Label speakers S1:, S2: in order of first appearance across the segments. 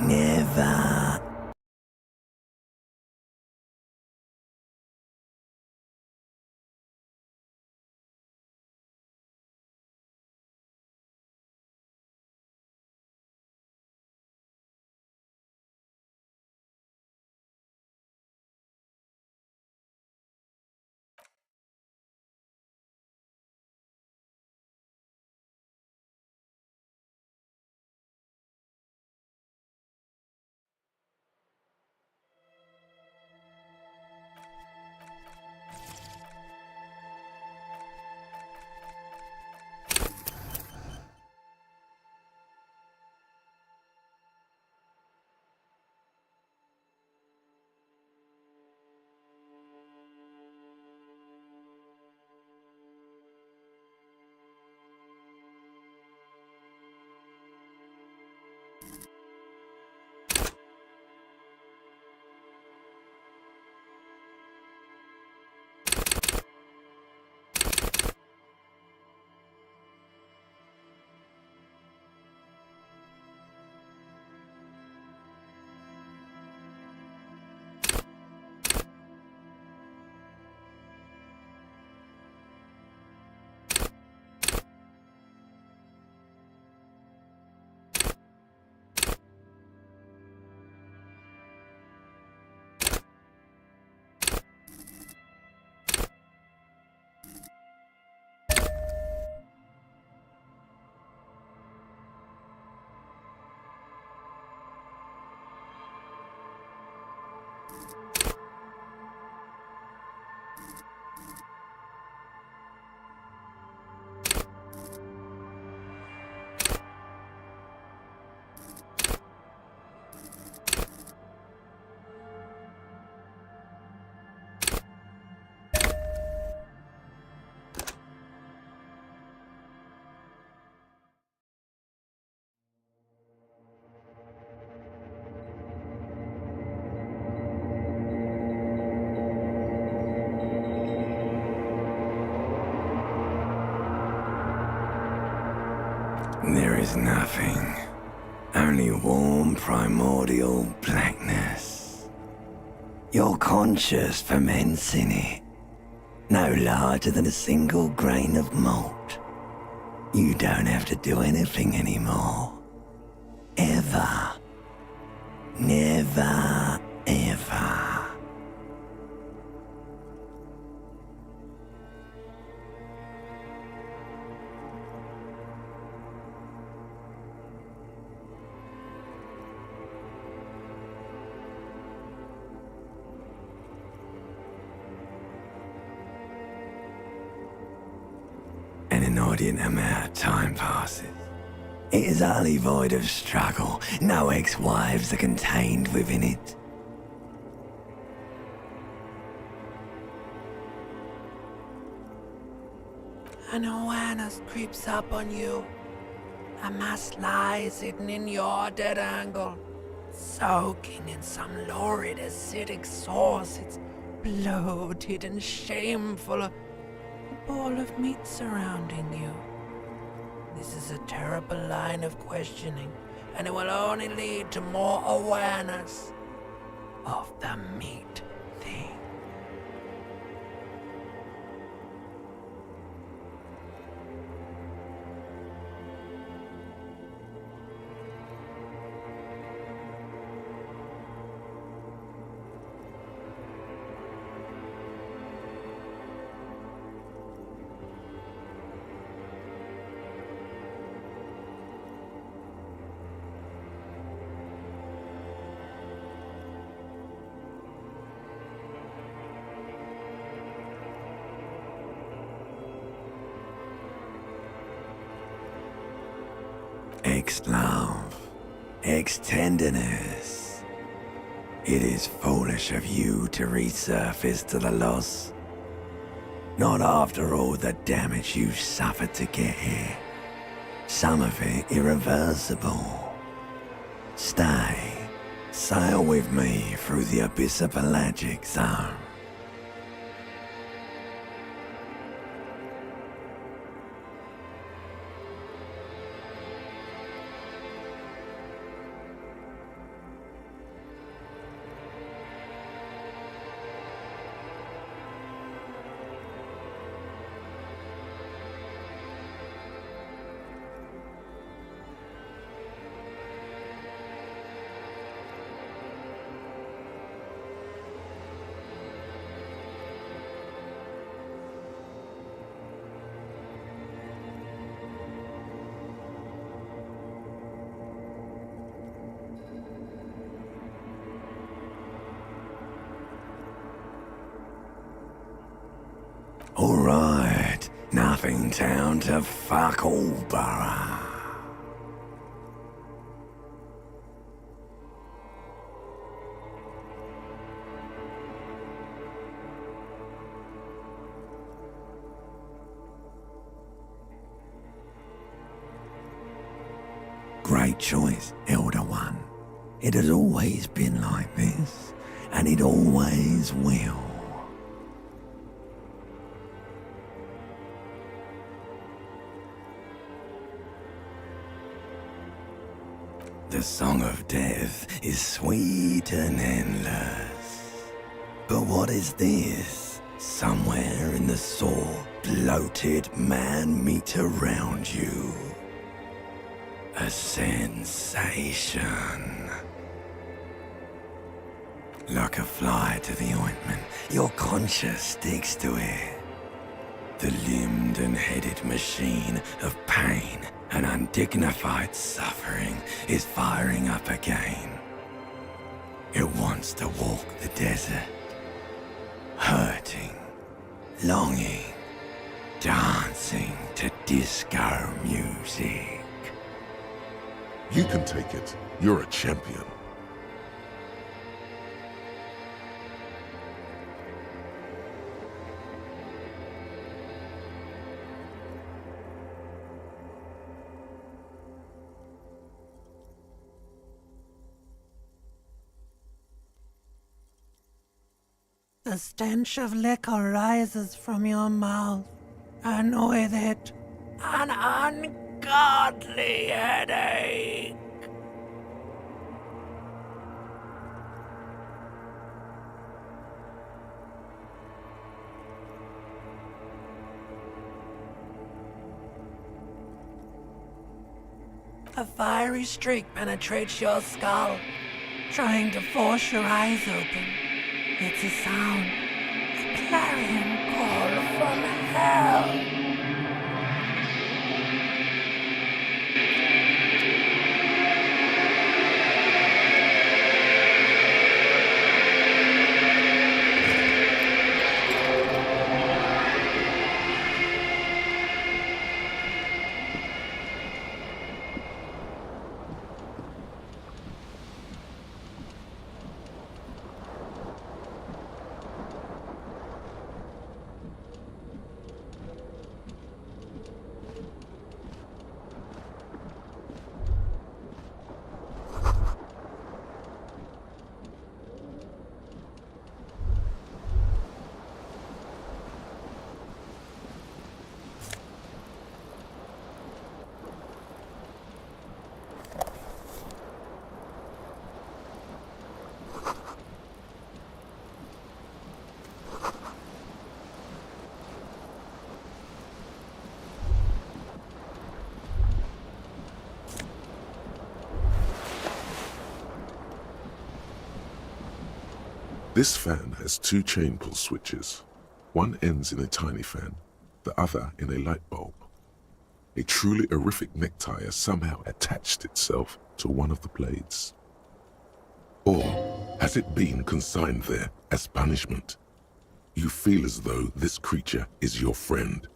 S1: Never. There is nothing. Only warm primordial blackness. You're conscious ferments in it. No larger than a single grain of malt. You don't have to do anything anymore. Ever. Never, ever. An inordinate amount of time passes. It is utterly void of struggle. No ex-wives are contained within it.
S2: An awareness creeps up on you. A mass lies hidden in your dead angle, soaking in some lurid acidic sauce. It's bloated and shameful. A ball of meat surrounding you. This is a terrible line of questioning, and it will only lead to more awareness of the meat thing.
S1: Ex-love, ex-tenderness. It is foolish of you to resurface to the loss. Not after all the damage you've suffered to get here. Some of it irreversible. Stay, sail with me through the abyss of pelagic zone. Alright, nothing town to fuck all borough. Great choice, Elder One. It has always been like this, and it always will. The song of death is sweet and endless. But what is this? Somewhere in the sore, bloated man meat around you. A sensation. Like a fly to the ointment, your conscience sticks to it. The limbed and headed machine of pain and undignified suffering is firing up again. It wants to walk the desert, hurting, longing, dancing to disco music.
S3: You can take it. You're a champion.
S2: The stench of liquor rises from your mouth, and with it, an ungodly headache. A fiery streak penetrates your skull, trying to force your eyes open. It's a sound, a clarion call from hell.
S3: This fan has two chain pull switches. One ends in a tiny fan, the other in a light bulb. A truly horrific necktie has somehow attached itself to one of the blades. Or has it been consigned there as punishment? You feel as though this creature is your friend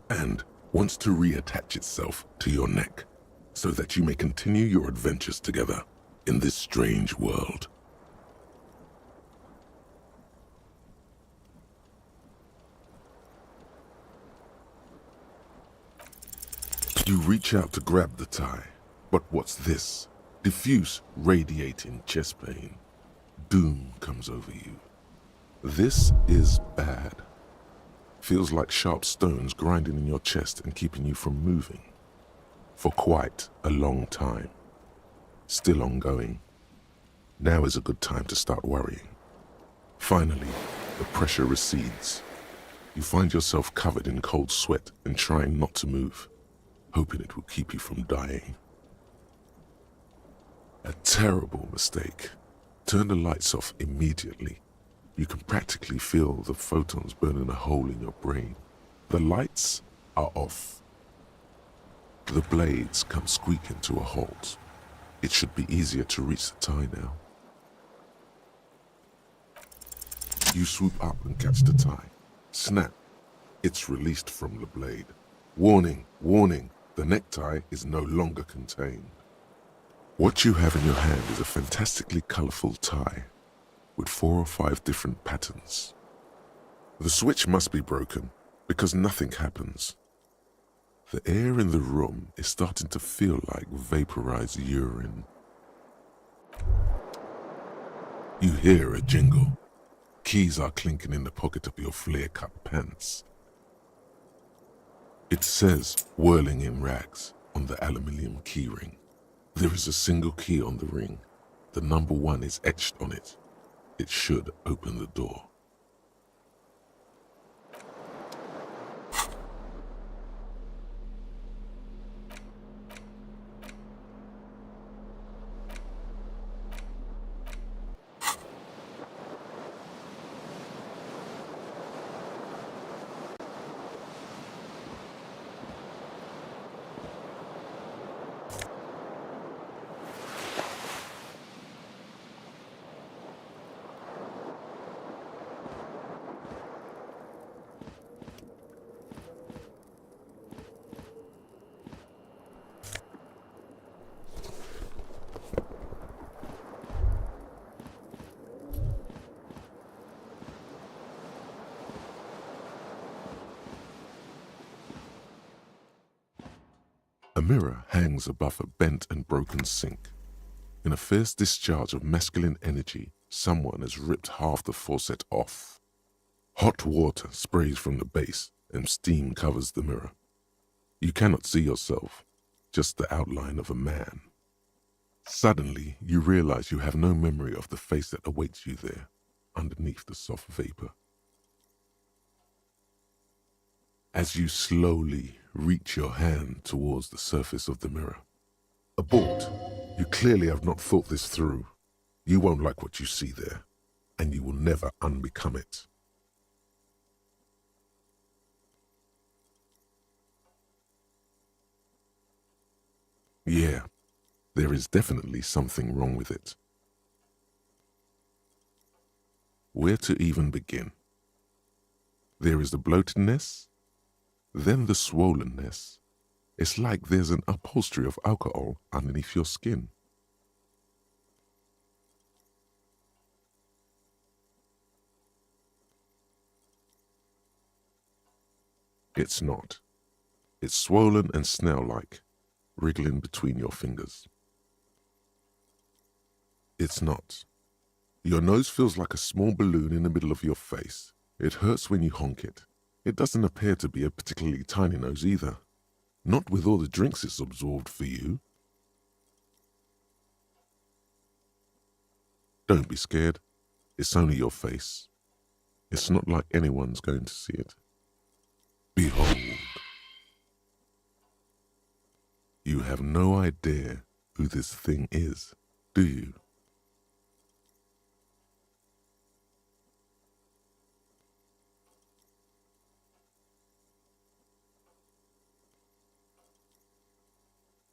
S3: and wants to reattach itself to your neck so that you may continue your adventures together in this strange world. You reach out to grab the tie, but what's this? Diffuse, radiating chest pain. Doom comes over you. This is bad. Feels like sharp stones grinding in your chest and keeping you from moving. For quite a long time. Still ongoing. Now is a good time to start worrying. Finally, the pressure recedes. You find yourself covered in cold sweat and trying not to move, hoping it will keep you from dying. A terrible mistake. Turn the lights off immediately. You can practically feel the photons burning a hole in your brain. The lights are off. The blades come squeaking to a halt. It should be easier to reach the tie now. You swoop up and catch the tie. Snap. It's released from the blade. Warning, warning, the necktie is no longer contained. What you have in your hand is a fantastically colorful tie with 4 or 5 different patterns. The switch must be broken because nothing happens. The air in the room is starting to feel like vaporized urine. You hear a jingle. Keys are clinking in the pocket of your flare-cut pants. It says, whirling in rags, on the aluminium keyring. There is a single key on the ring. The number 1 is etched on it. It should open the door. A mirror hangs above a bent and broken sink. In a fierce discharge of masculine energy, someone has ripped half the faucet off. Hot water sprays from the base and steam covers the mirror. You cannot see yourself, just the outline of a man. Suddenly, you realize you have no memory of the face that awaits you there, underneath the soft vapor. As you slowly reach your hand towards the surface of the mirror. Abort. You clearly have not thought this through. You won't like what you see there, and you will never unbecome it. Yeah, there is definitely something wrong with it. Where to even begin? There is the bloatedness, then the swollenness. It's like there's an upholstery of alcohol underneath your skin. It's not. It's swollen and snail-like, wriggling between your fingers. It's not. Your nose feels like a small balloon in the middle of your face. It hurts when you honk it. It doesn't appear to be a particularly tiny nose either. Not with all the drinks it's absorbed for you. Don't be scared. It's only your face. It's not like anyone's going to see it. Behold. You have no idea who this thing is, do you?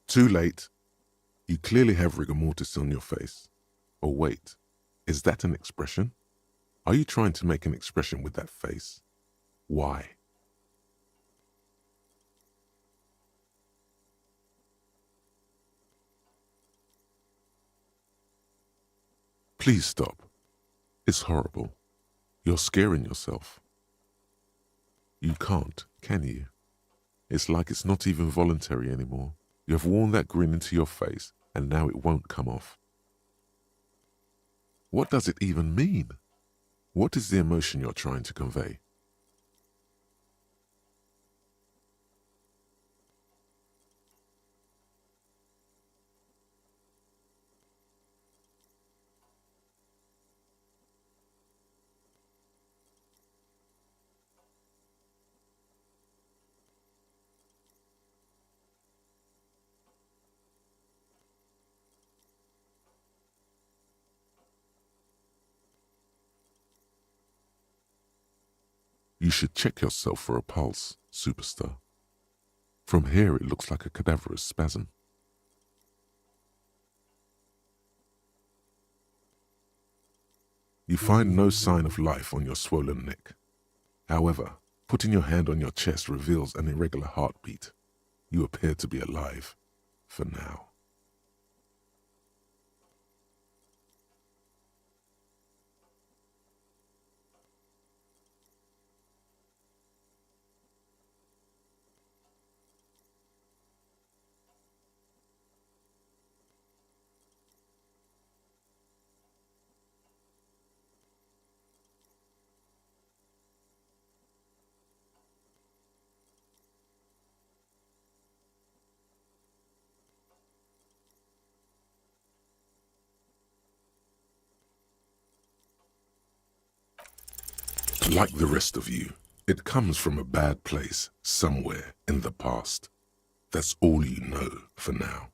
S3: Too late. You clearly have rigor mortis on your face. Oh wait, is that an expression? Are you trying to make an expression with that face? Why? Please stop. It's horrible. You're scaring yourself. You can't, can you? It's like it's not even voluntary anymore. You have worn that grin into your face, and now it won't come off. What does it even mean? What is the emotion you're trying to convey? You should check yourself for a pulse, superstar. From here it looks like a cadaverous spasm. You find no sign of life on your swollen neck. However, putting your hand on your chest reveals an irregular heartbeat. You appear to be alive, for now. Like the rest of you, it comes from a bad place somewhere in the past. That's all you know for now.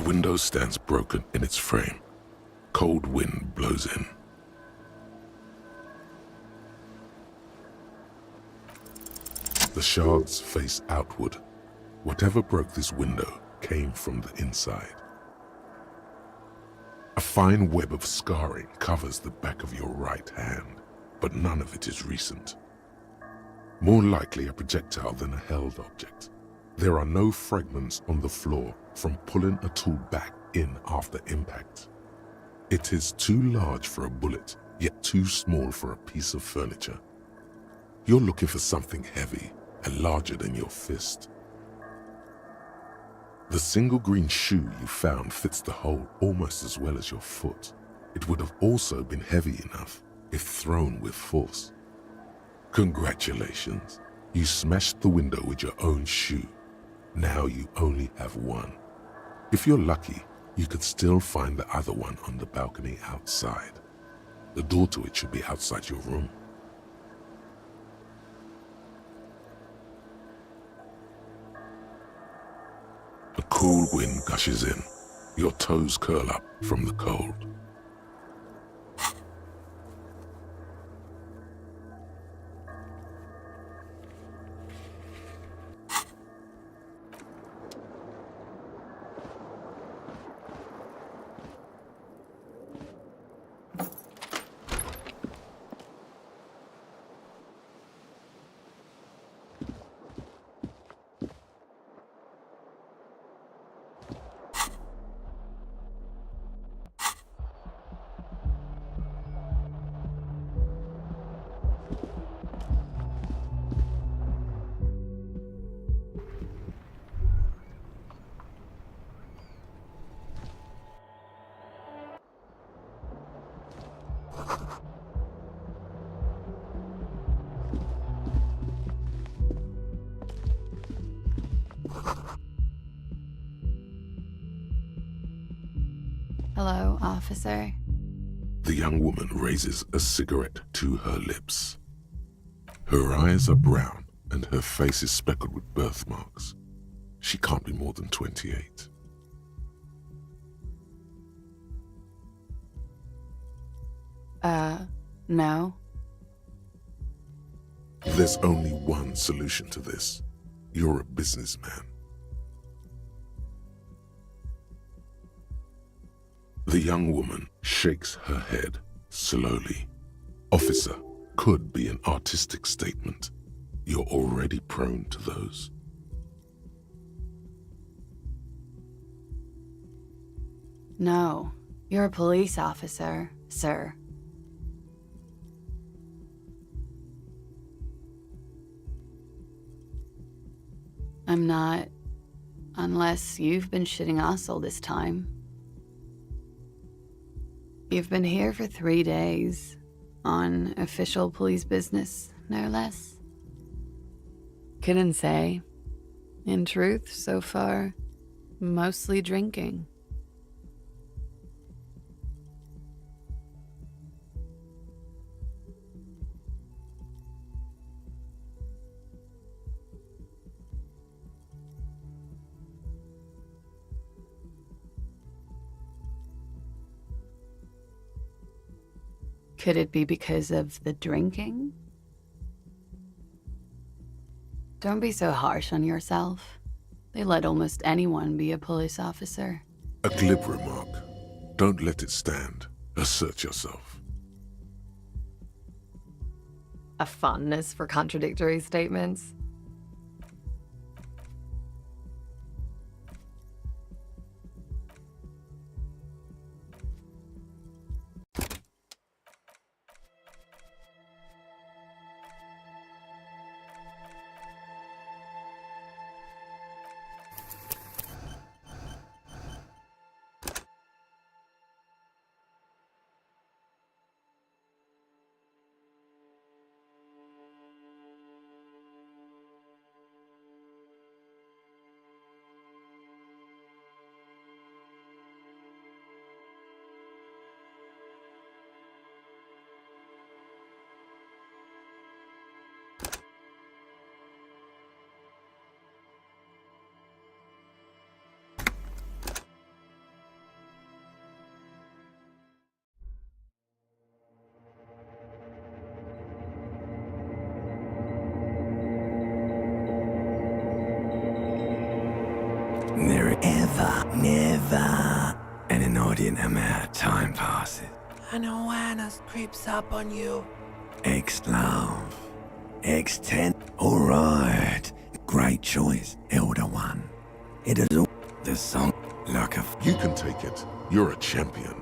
S3: window stands broken in its frame. Cold wind blows in. The shards face outward. Whatever broke this window came from the inside. A fine web of scarring covers the back of your right hand, but none of it is recent. More likely a projectile than a held object. There are no fragments on the floor from pulling a tool back in after impact. It is too large for a bullet, yet too small for a piece of furniture. You're looking for something heavy and larger than your fist. The single green shoe you found fits the hole almost as well as your foot. It would have also been heavy enough if thrown with force. Congratulations, you smashed the window with your own shoe. Now you only have one. If you're lucky, you could still find the other one on the balcony outside. The door to it should be outside your room. A cool wind gushes in. Your toes curl up from the cold.
S4: Hello, officer.
S3: The young woman raises a cigarette to her lips. Her eyes are brown and her face is speckled with birthmarks. She can't be more than 28.
S4: No.
S3: There's only one solution to this. You're a businessman. The young woman shakes her head slowly. Officer could be an artistic statement. You're already prone to those.
S4: No. You're a police officer, sir. I'm not, unless you've been shitting us all this time. You've been here for 3 days, on official police business, no less. Couldn't say. In truth, so far, mostly drinking. Could it be because of the drinking? Don't be so harsh on yourself. They let almost anyone be a police officer.
S3: A glib remark. Don't let it stand. Assert yourself.
S5: A fondness for contradictory statements.
S1: inordinate amount of time passes.
S2: An awareness creeps up on you.
S1: Ex-love. Ex-10. Alright. Great choice, Elder One. It is all the song like a...
S3: You can take it. You're a champion.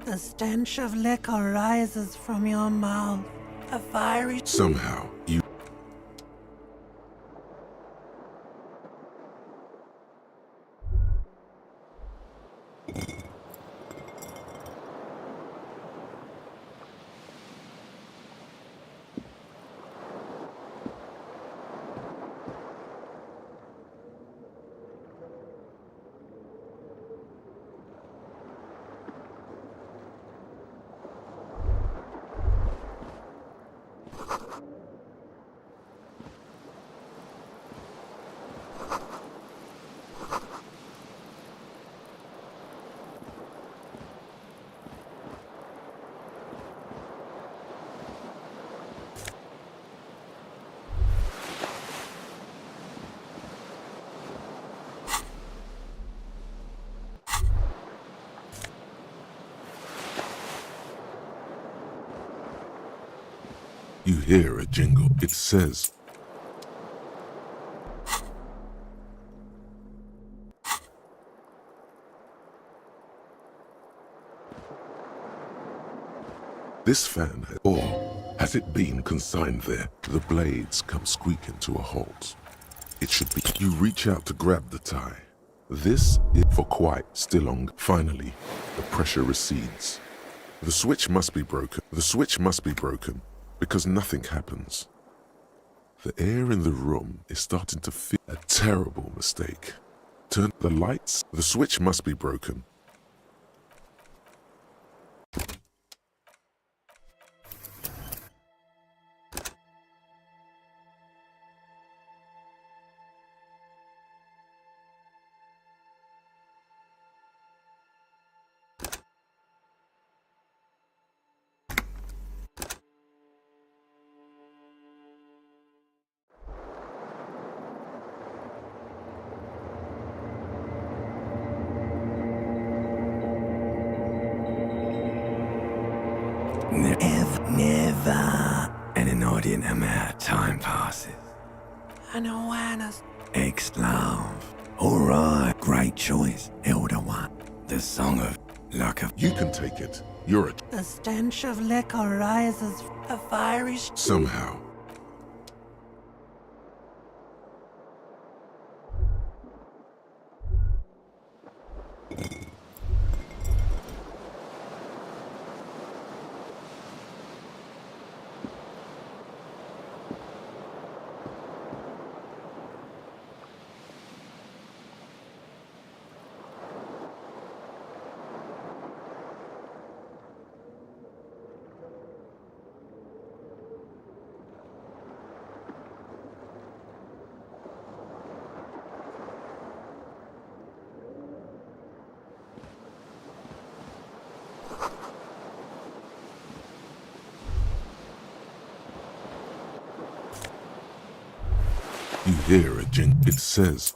S2: The stench of liquor rises from your mouth. A fiery...
S3: Somehow, you... You hear a jingle. It says, this fan, or has it been consigned there? The blades come squeaking to a halt. It should be. You reach out to grab the tie. This is for quite still on. Finally, the pressure recedes. The switch must be broken. The switch must be broken because nothing happens. The air in the room is starting to feel a terrible mistake. Turn the lights. The switch must be broken.
S1: Never an inordinate amount of time passes.
S2: An awareness.
S1: Ex-love. Alright, great choice, Elder One. The song of like a...
S3: You can take it. You're a...
S2: The stench of liquor rises. A fiery...
S3: Somehow. You hear a jingle. It says,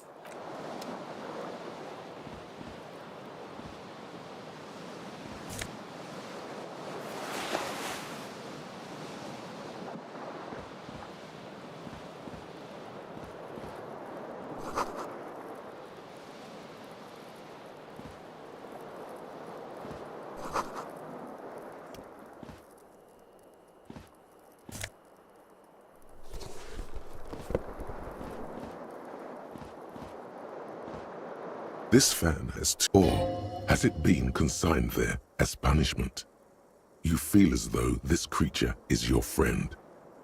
S3: this fan has or has it been consigned there as punishment? You feel as though this creature is your friend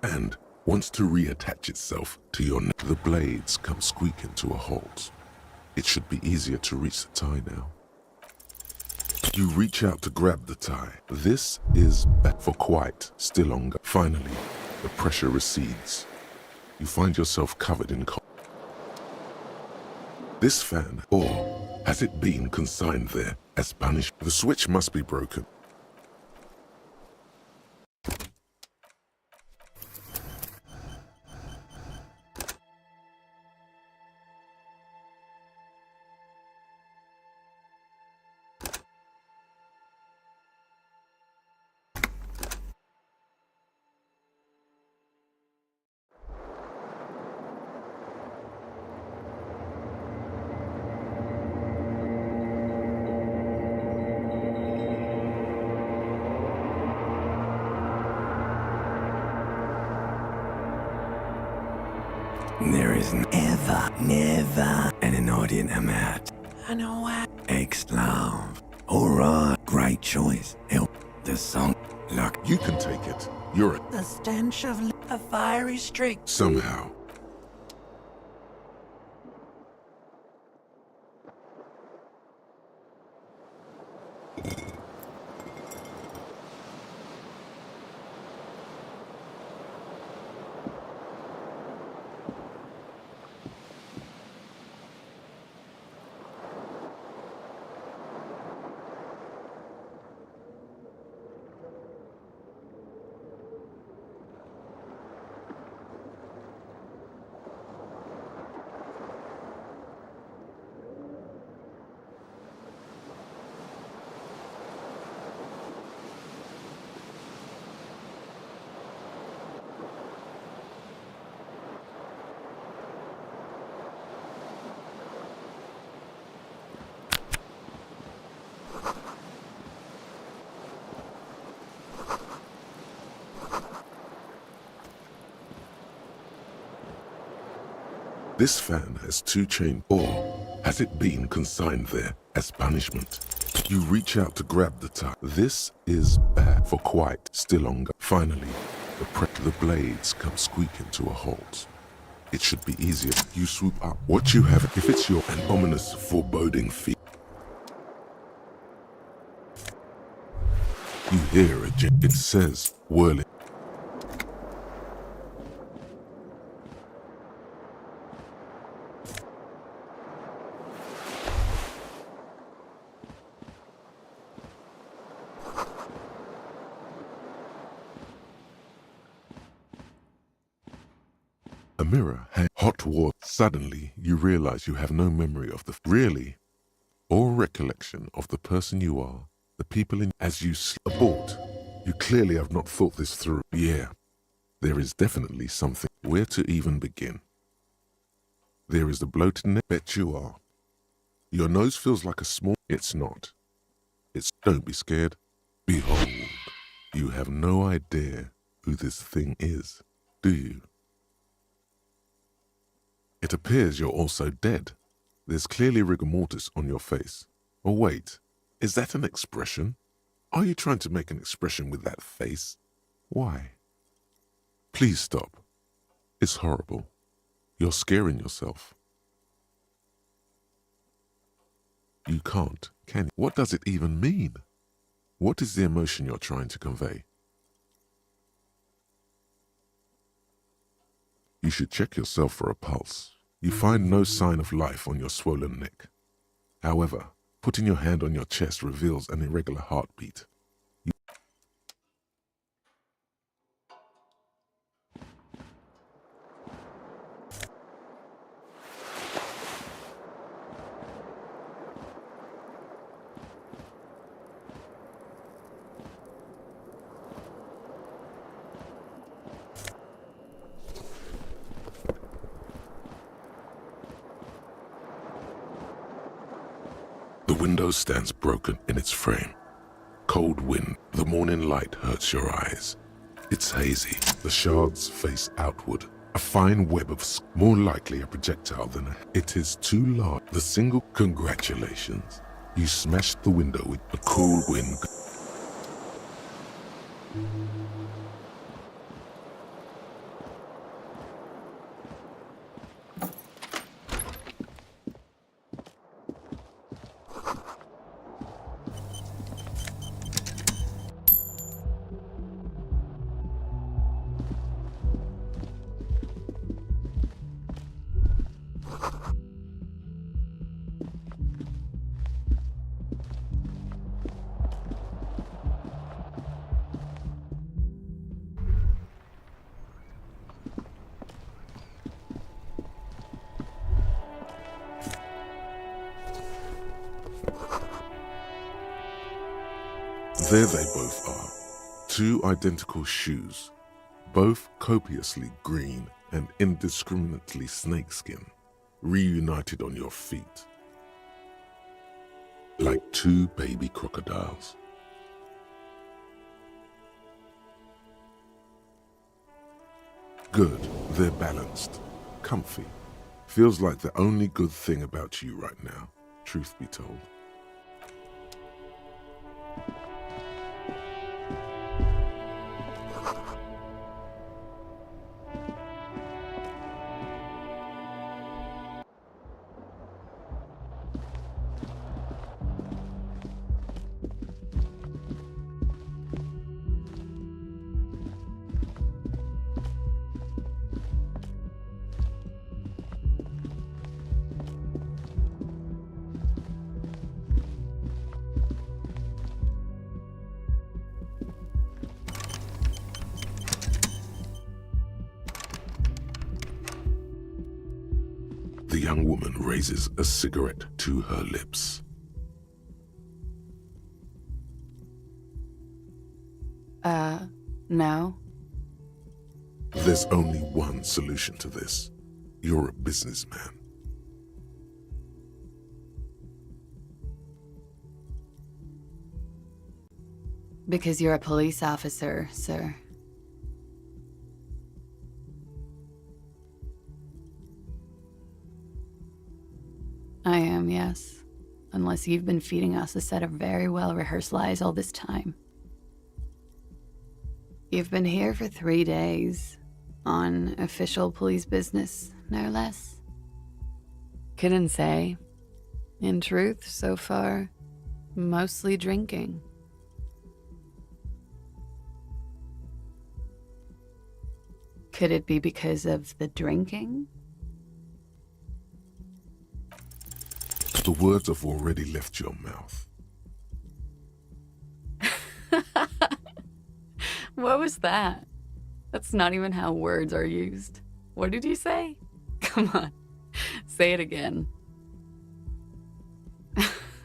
S3: and wants to reattach itself to your neck. The blades come squeaking to a halt. It should be easier to reach the tie now. You reach out to grab the tie. This is back for quite still longer. Finally, the pressure recedes. You find yourself covered in this fan, or has it been consigned there as punishment? The switch must be broken.
S1: There is never an inordinate amount.
S2: I know what.
S1: Ex-love. Alright, great choice. Help the song. Look,
S3: You can take it. You're a...
S2: The stench of a fiery streak.
S3: Somehow. This fan has 2 chains, or has it been consigned there as punishment? You reach out to grab the tie. This is bad for quite still longer. Finally, the blades come squeaking to a halt. It should be easier. You swoop up. What you have, if it's your an ominous, foreboding feel. You hear a jig. It says, whirling. A mirror, hot water. Suddenly, you realize you have no memory of or recollection of the person you are, the people in. As you abort, you clearly have not thought this through. Yeah, there is definitely something. Where to even begin? There is the bloated neck. Bet you are. Your nose feels like a small. It's not. Don't be scared. Behold, you have no idea who this thing is, do you? It appears you're also dead. There's clearly rigor mortis on your face. Oh wait, is that an expression? Are you trying to make an expression with that face? Why? Please stop. It's horrible. You're scaring yourself. You can't, can you? What does it even mean? What is the emotion you're trying to convey? You should check yourself for a pulse. You find no sign of life on your swollen neck. However, putting your hand on your chest reveals an irregular heartbeat. The window stands broken in its frame. Cold wind, the morning light hurts your eyes. It's hazy. The shards face outward. A fine web of more likely a projectile than it is too large. The single congratulations. You smashed the window with a cool wind. There they both are, 2 identical shoes, both copiously green and indiscriminately snakeskin, reunited on your feet, like 2 baby crocodiles. Good, they're balanced. comfy. Feels like the only good thing about you right now, truth be told. The young woman raises a cigarette to her lips.
S4: No.
S3: There's only one solution to this. You're a businessman.
S4: Because you're a police officer, sir. I am, yes. Unless you've been feeding us a set of very well-rehearsed lies all this time. You've been here for 3 days, on official police business, no less. Couldn't say. In truth, so far, mostly drinking. Could it be because of the drinking?
S3: The words have already left your mouth.
S4: What was that? That's not even how words are used. What did you say? Come on, say it again.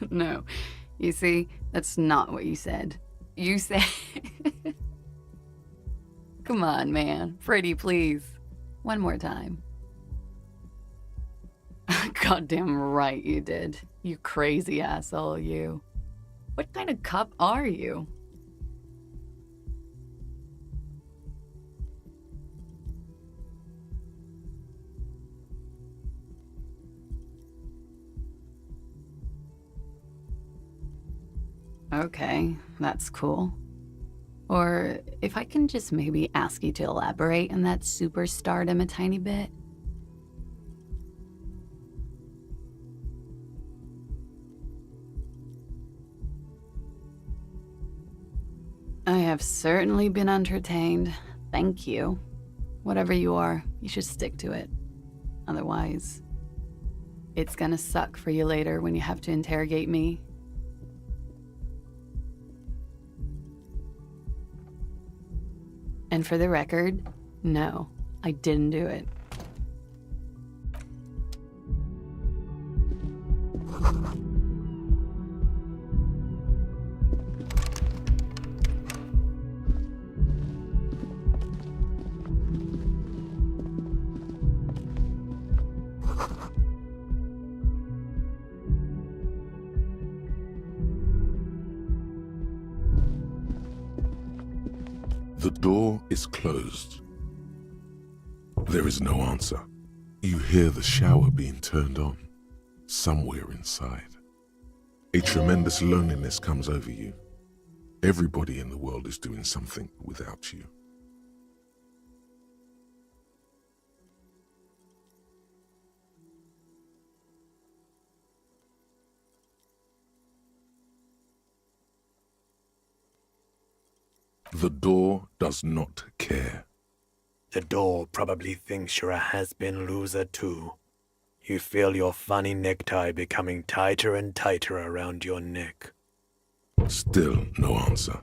S4: No, you see, that's not what you said. You said... Come on, man. Pretty, please. One more time. Goddamn right you did. You crazy asshole, you. What kind of cop are you? Okay, that's cool. Or if I can just maybe ask you to elaborate on that superstardom a tiny bit. I have certainly been entertained. Thank you. Whatever you are, you should stick to it. Otherwise, it's gonna suck for you later when you have to interrogate me. And for the record, no, I didn't do it.
S3: The door is closed. There is no answer. You hear the shower being turned on, somewhere inside. A tremendous loneliness comes over you. Everybody in the world is doing something without you. The door does not care.
S1: The door probably thinks you're a has-been loser too. You feel your funny necktie becoming tighter and tighter around your neck.
S3: Still no answer.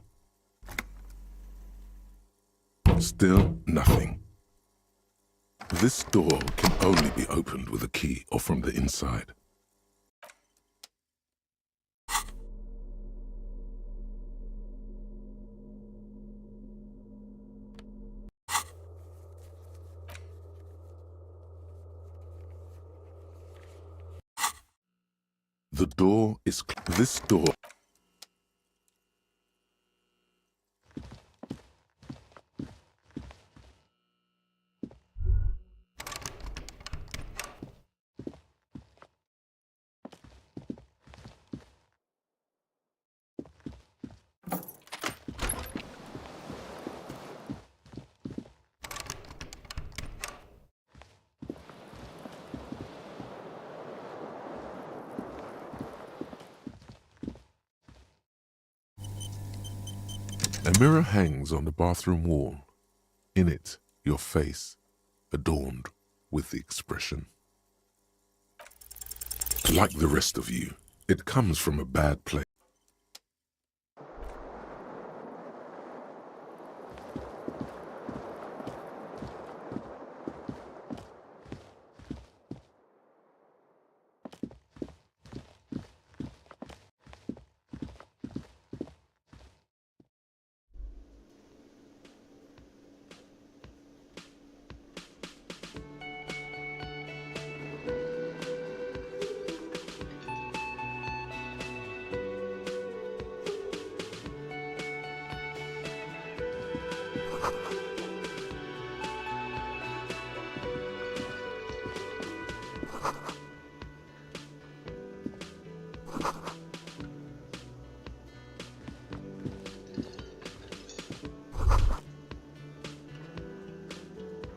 S3: Still nothing. This door can only be opened with a key or from the inside. The door is... This door... A mirror hangs on the bathroom wall. In it, your face, adorned with the expression. Like the rest of you, it comes from a bad place.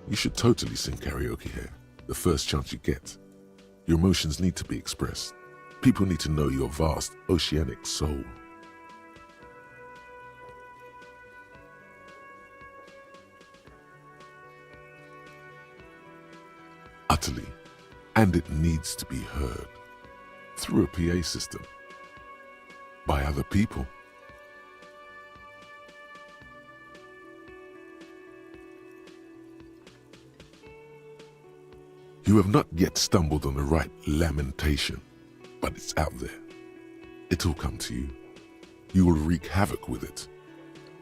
S3: You should totally sing karaoke here, the first chance you get. Your emotions need to be expressed. People need to know your vast, oceanic soul. Utterly, and it needs to be heard. Through a PA system. By other people. You have not yet stumbled on the right lamentation, but it's out there. It'll come to you. You will wreak havoc with it.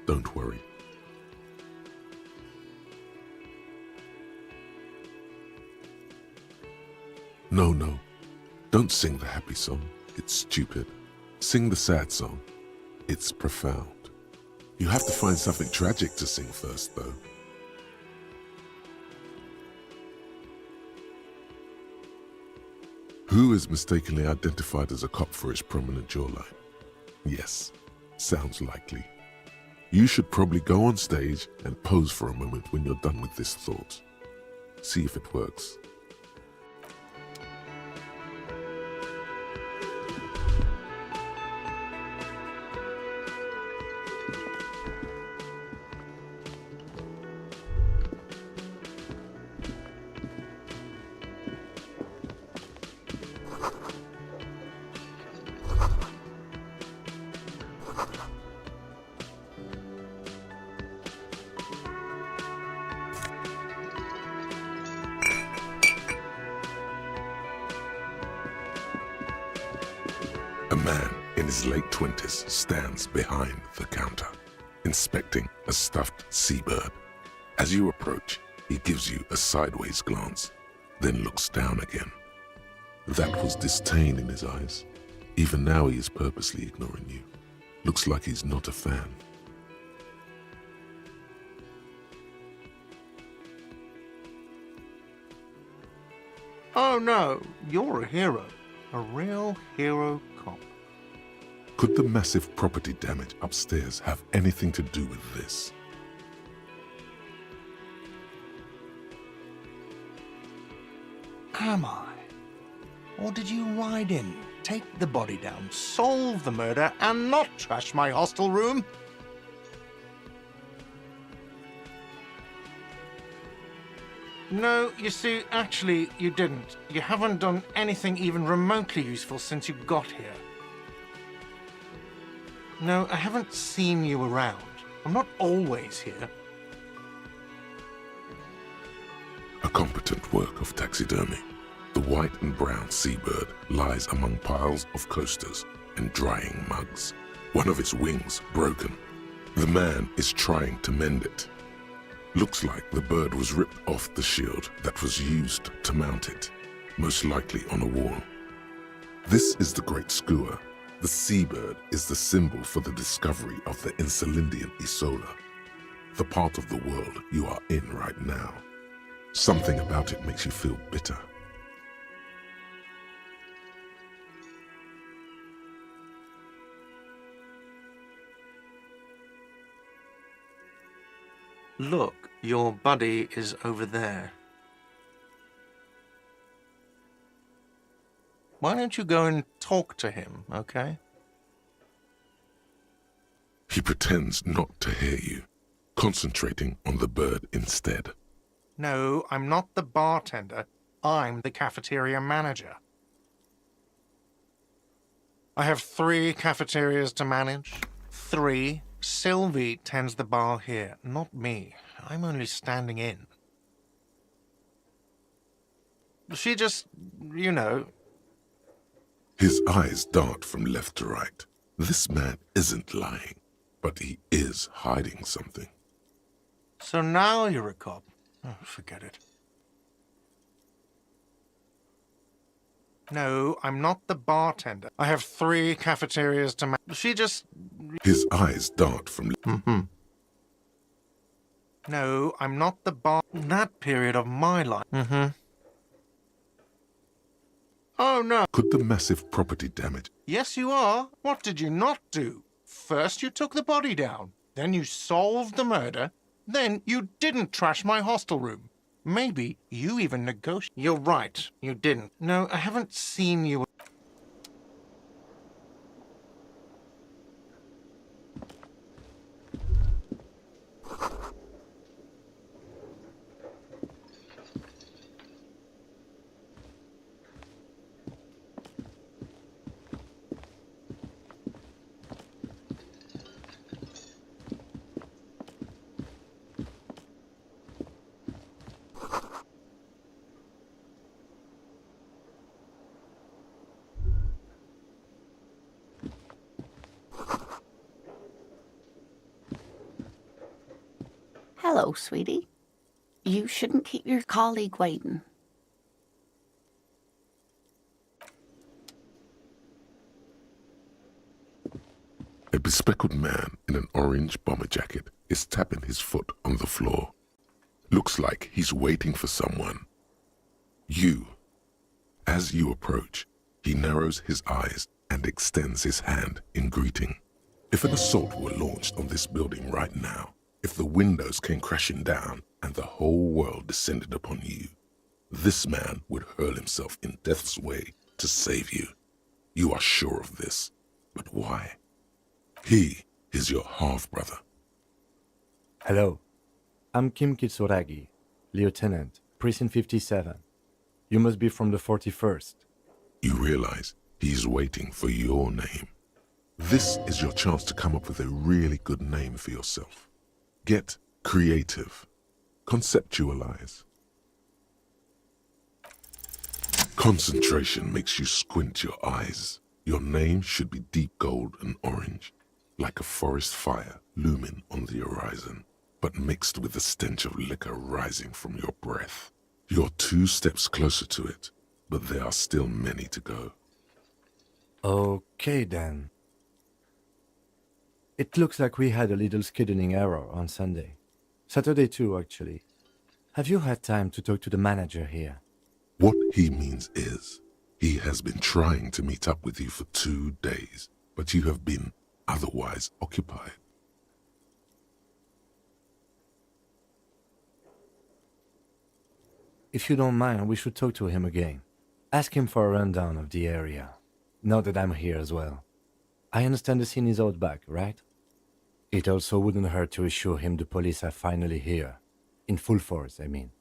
S3: Don't worry. No, no. Don't sing the happy song. It's stupid. Sing the sad song. It's profound. You have to find something tragic to sing first, though. Who is mistakenly identified as a cop for his prominent jawline? Yes, sounds likely. You should probably go on stage and pose for a moment when you're done with this thought. See if it works. A man in his late 20s stands behind the counter, inspecting a stuffed seabird. As you approach, he gives you a sideways glance, then looks down again. That was disdain in his eyes. Even now he is purposely ignoring you. Looks like he's not a fan.
S6: Oh no, you're a hero. A real hero cop.
S3: Could the massive property damage upstairs have anything to do with this?
S6: Am I? Or did you ride in, take the body down, solve the murder, and not trash my hostel room? No, you see, actually, you didn't. You haven't done anything even remotely useful since you got here. No, I haven't seen you around. I'm not always here.
S3: A competent work of taxidermy. The white and brown seabird lies among piles of coasters and drying mugs. One of its wings broken. The man is trying to mend it. Looks like the bird was ripped off the shield that was used to mount it, most likely on a wall. This is the Great Skua. The seabird is the symbol for the discovery of the Insulindian Isola, the part of the world you are in right now. Something about it makes you feel bitter.
S6: Look, your buddy is over there. Why don't you go and talk to him, okay?
S3: He pretends not to hear you, concentrating on the bird instead.
S6: No, I'm not the bartender. I'm the cafeteria manager. I have 3 cafeterias to manage. 3. Sylvie tends the bar here, not me. I'm only standing in. She just, you know...
S3: His eyes dart from left to right. This man isn't lying, but he is hiding something.
S6: So now you're a cop. Oh, forget it. No, I'm not the bartender. I have 3 cafeterias to manage. She just...
S3: His eyes dart from...
S6: No, I'm not the bar... That period of my life. Oh, no.
S3: Could the massive property damage...
S6: Yes, you are. What did you not do? First you took the body down. Then you solved the murder. Then you didn't trash my hostel room. Maybe you even negotiated. You're right, you didn't. No, I haven't seen you...
S7: Hello, sweetie. You shouldn't keep your colleague waiting.
S3: A bespectacled man in an orange bomber jacket is tapping his foot on the floor. Looks like he's waiting for someone. As you approach, he narrows his eyes and extends his hand in greeting. If an assault were launched on this building right now, if the windows came crashing down and the whole world descended upon you, this man would hurl himself in death's way to save you. You are sure of this, but why? He is your half-brother.
S8: Hello, I'm Kim Kitsuragi, Lieutenant, Precinct 57. You must be from the 41st.
S3: You realize he's waiting for your name. This is your chance to come up with a really good name for yourself. Get creative. Conceptualize. Concentration makes you squint your eyes. Your name should be deep gold and orange, like a forest fire looming on the horizon, but mixed with the stench of liquor rising from your breath. You're 2 steps closer to it, but there are still many to go.
S8: Okay then. It looks like we had a little scheduling error on Sunday. Saturday too, actually. Have you had time to talk to the manager here?
S3: What he means is, he has been trying to meet up with you for 2 days, but you have been otherwise occupied.
S8: If you don't mind, we should talk to him again. Ask him for a rundown of the area, now that I'm here as well. I understand the scene is out back, right? It also wouldn't hurt to assure him the police are finally here. In full force, I mean.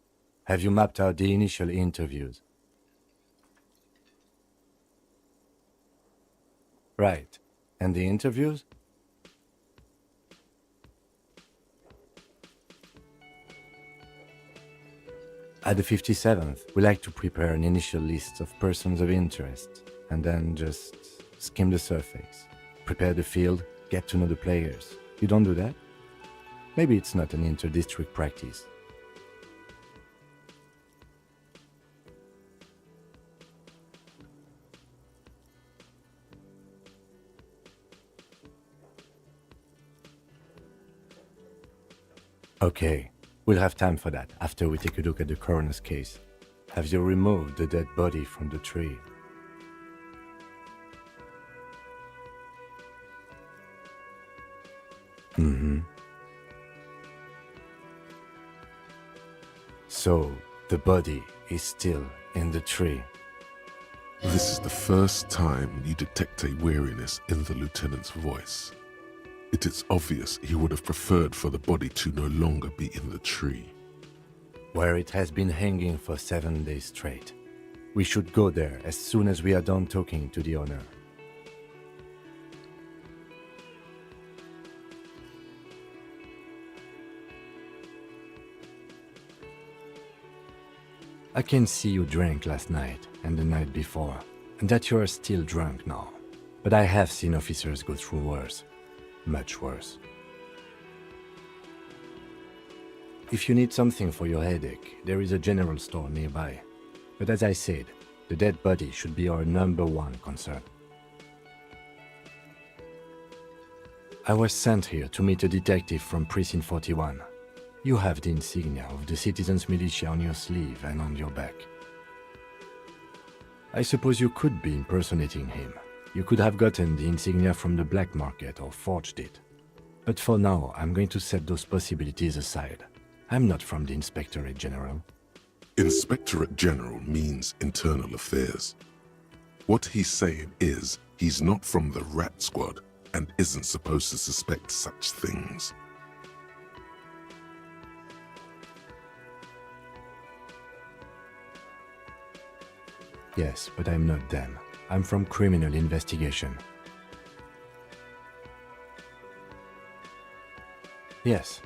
S8: Have you mapped out the initial interviews? Right. And the interviews? At the 57th, we like to prepare an initial list of persons of interest, and then just skim the surface. Prepare the field, get to know the players. You don't do that? Maybe it's not an inter-district practice. Okay, we'll have time for that after we take a look at the coroner's case. Have you removed the dead body from the tree? So, the body is still in the tree.
S3: This is the first time you detect a weariness in the lieutenant's voice. It is obvious he would have preferred for the body to no longer be in the tree.
S8: Where it has been hanging for 7 days straight. We should go there as soon as we are done talking to the owner. I can see you drank last night and the night before, and that you are still drunk now. But I have seen officers go through worse. Much worse. If you need something for your headache, there is a general store nearby. But as I said, the dead body should be our #1 concern. I was sent here to meet a detective from Precinct 41. You have the insignia of the Citizens Militia on your sleeve and on your back. I suppose you could be impersonating him. You could have gotten the insignia from the black market or forged it. But for now, I'm going to set those possibilities aside. I'm not from the Inspectorate General.
S3: Inspectorate General means Internal Affairs. What he's saying is he's not from the Rat Squad and isn't supposed to suspect such things.
S8: Yes, but I'm not them. I'm from Criminal Investigation. Yes.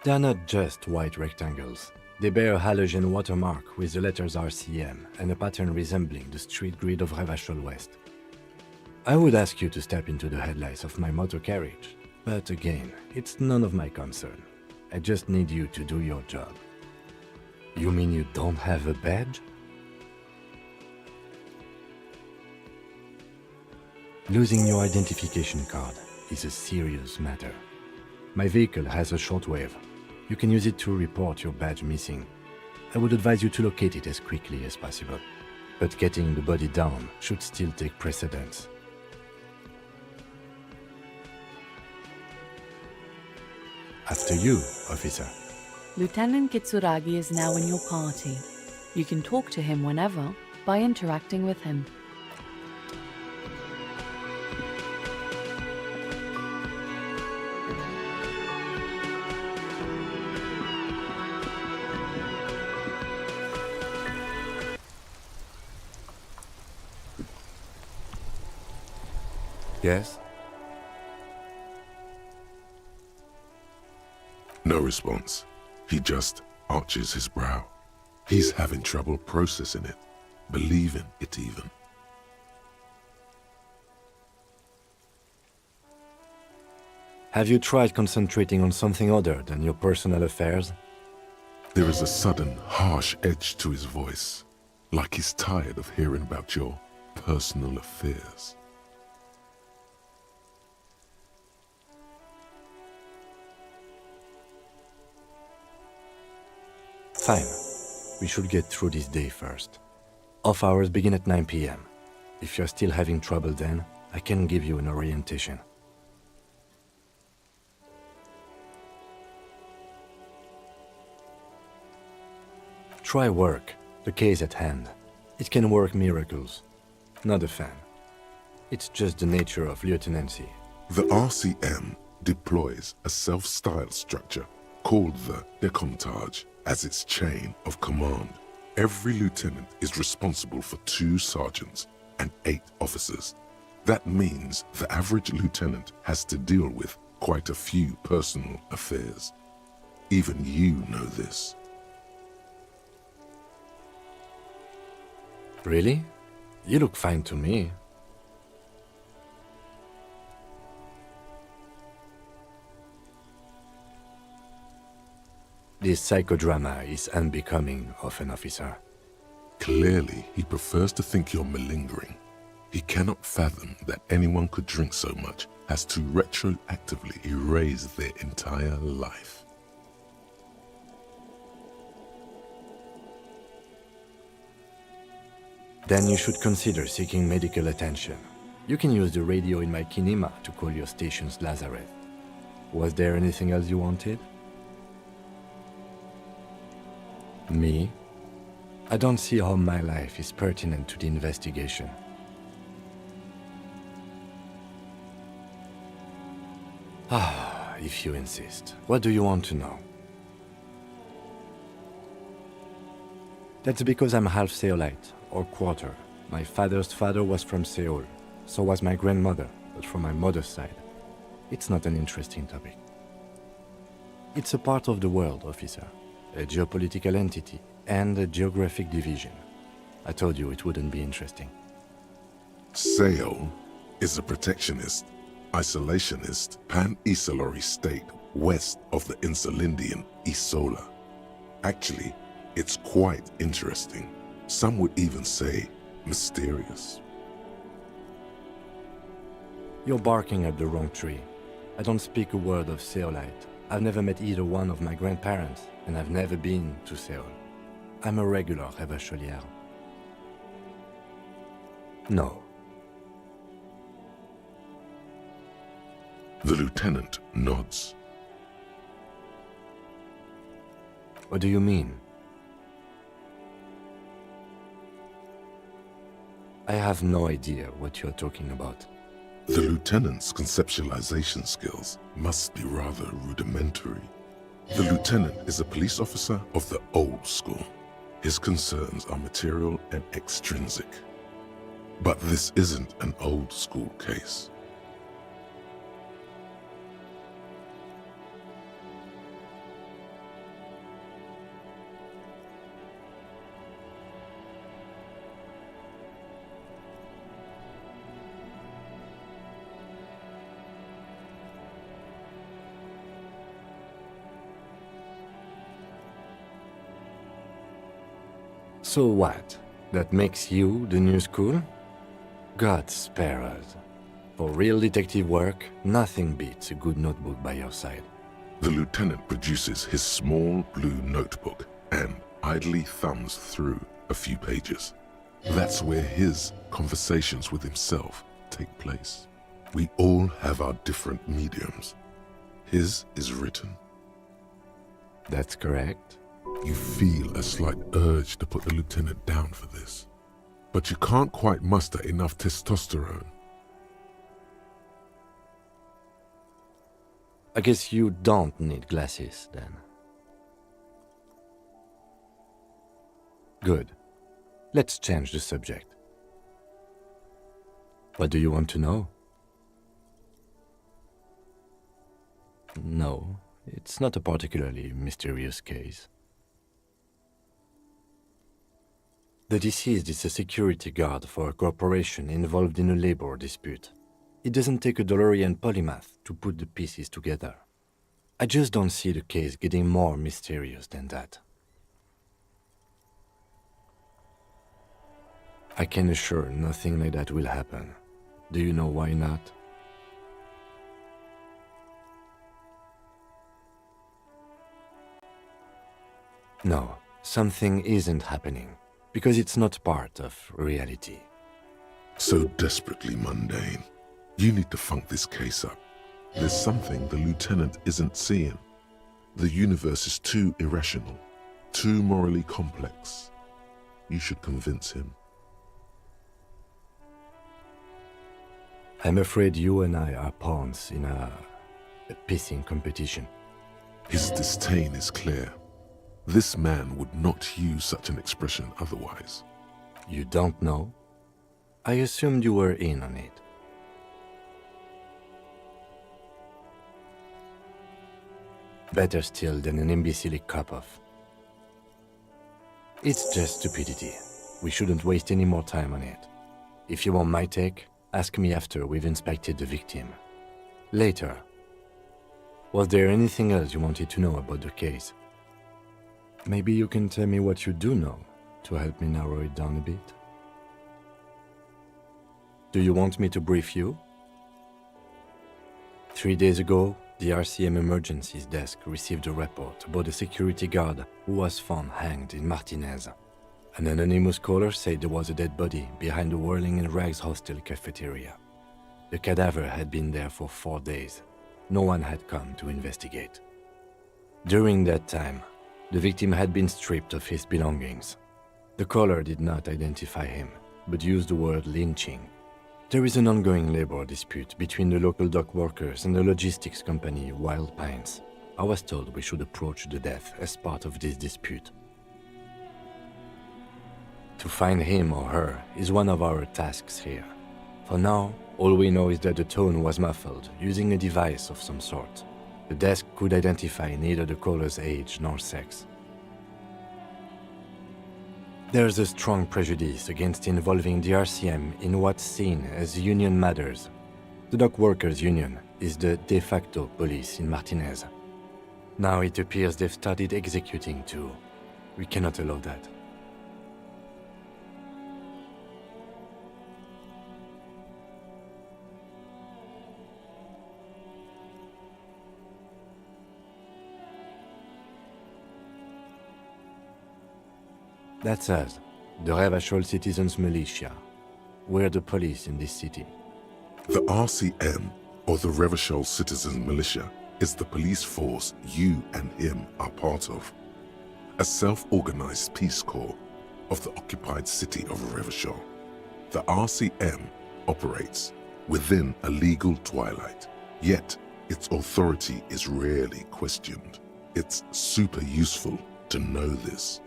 S8: They are not just white rectangles. They bear a halogen watermark with the letters RCM and a pattern resembling the street grid of Revachol West. I would ask you to step into the headlights of my motor carriage, but again, it's none of my concern. I just need you to do your job. You mean you don't have a badge? Losing your identification card is a serious matter. My vehicle has a shortwave. You can use it to report your badge missing. I would advise you to locate it as quickly as possible. But getting the body down should still take precedence. After you, officer.
S9: Lieutenant Kitsuragi is now in your party. You can talk to him whenever by interacting with him.
S8: Yes?
S3: No response. He just arches his brow. He's having trouble processing it, believing it even.
S8: Have you tried concentrating on something other than your personal affairs?
S3: There is a sudden, harsh edge to his voice, like he's tired of hearing about your personal affairs.
S8: Fine. We should get through this day first. Off hours begin at 9 p.m. If you're still having trouble then, I can give you an orientation. Try work, the case at hand. It can work miracles. Not a fan. It's just the nature of lieutenancy.
S3: The RCM deploys a self-styled structure called the Decomptage as its chain of command. Every lieutenant is responsible for 2 sergeants and 8 officers. That means the average lieutenant has to deal with quite a few personal affairs. Even you know this.
S8: Really? You look fine to me. This psychodrama is unbecoming of an officer.
S3: Clearly, he prefers to think you're malingering. He cannot fathom that anyone could drink so much as to retroactively erase their entire life.
S8: Then you should consider seeking medical attention. You can use the radio in my kinema to call your station's Lazareth. Was there anything else you wanted? Me? I don't see how my life is pertinent to the investigation. Ah, if you insist. What do you want to know? That's because I'm half Seolite, or quarter. My father's father was from Seoul. So was my grandmother, but from my mother's side. It's not an interesting topic. It's a part of the world, officer. A geopolitical entity and a geographic division. I told you it wouldn't be interesting.
S3: Seoul is a protectionist, isolationist, pan-Isolari state west of the Insulindian Isola. Actually, it's quite interesting. Some would even say mysterious.
S8: You're barking at the wrong tree. I don't speak a word of Seolite. I've never met either one of my grandparents, and I've never been to Seoul. I'm a regular Rêvecholière. No.
S3: The lieutenant nods.
S8: What do you mean? I have no idea what you're talking about.
S3: The lieutenant's conceptualization skills must be rather rudimentary. The lieutenant is a police officer of the old school. His concerns are material and extrinsic. But this isn't an old school case.
S8: So what? That makes you the new school? God spare us. For real detective work, nothing beats a good notebook by your side.
S3: The lieutenant produces his small blue notebook and idly thumbs through a few pages. That's where his conversations with himself take place. We all have our different mediums. His is written.
S8: That's correct.
S3: You feel a slight urge to put the lieutenant down for this, but you can't quite muster enough testosterone.
S8: I guess you don't need glasses, then. Good. Let's change the subject. What do you want to know? No, it's not a particularly mysterious case. The deceased is a security guard for a corporation involved in a labor dispute. It doesn't take a DeLorean polymath to put the pieces together. I just don't see the case getting more mysterious than that. I can assure nothing like that will happen. Do you know why not? No, something isn't happening. Because it's not part of reality.
S3: So desperately mundane. You need to funk this case up. There's something the lieutenant isn't seeing. The universe is too irrational, too morally complex. You should convince him.
S8: I'm afraid you and I are pawns in a pissing competition.
S3: His disdain is clear. This man would not use such an expression otherwise.
S8: You don't know? I assumed you were in on it. Better still than an imbecilic cop-off. It's just stupidity. We shouldn't waste any more time on it. If you want my take, ask me after we've inspected the victim. Later. Was there anything else you wanted to know about the case? Maybe you can tell me what you do know to help me narrow it down a bit. Do you want me to brief you? 3 days ago, the RCM Emergencies Desk received a report about a security guard who was found hanged in Martinez. An anonymous caller said there was a dead body behind the Whirling in Rags hostel cafeteria. The cadaver had been there for 4 days. No one had come to investigate. During that time, the victim had been stripped of his belongings. The caller did not identify him, but used the word lynching. There is an ongoing labor dispute between the local dock workers and the logistics company Wild Pines. I was told we should approach the death as part of this dispute. To find him or her is one of our tasks here. For now, all we know is that the tone was muffled using a device of some sort. The desk could identify neither the caller's age nor sex. There's a strong prejudice against involving the RCM in what's seen as union matters. The dock workers' union is the de facto police in Martinez. Now it appears they've started executing too. We cannot allow that. That's us, the Revachol Citizens Militia. We're the police in this city.
S3: The RCM, or the Revachol Citizen Militia, is the police force you and him are part of. A self-organized peace corps of the occupied city of Revachol. The RCM operates within a legal twilight, yet its authority is rarely questioned. It's super useful to know this.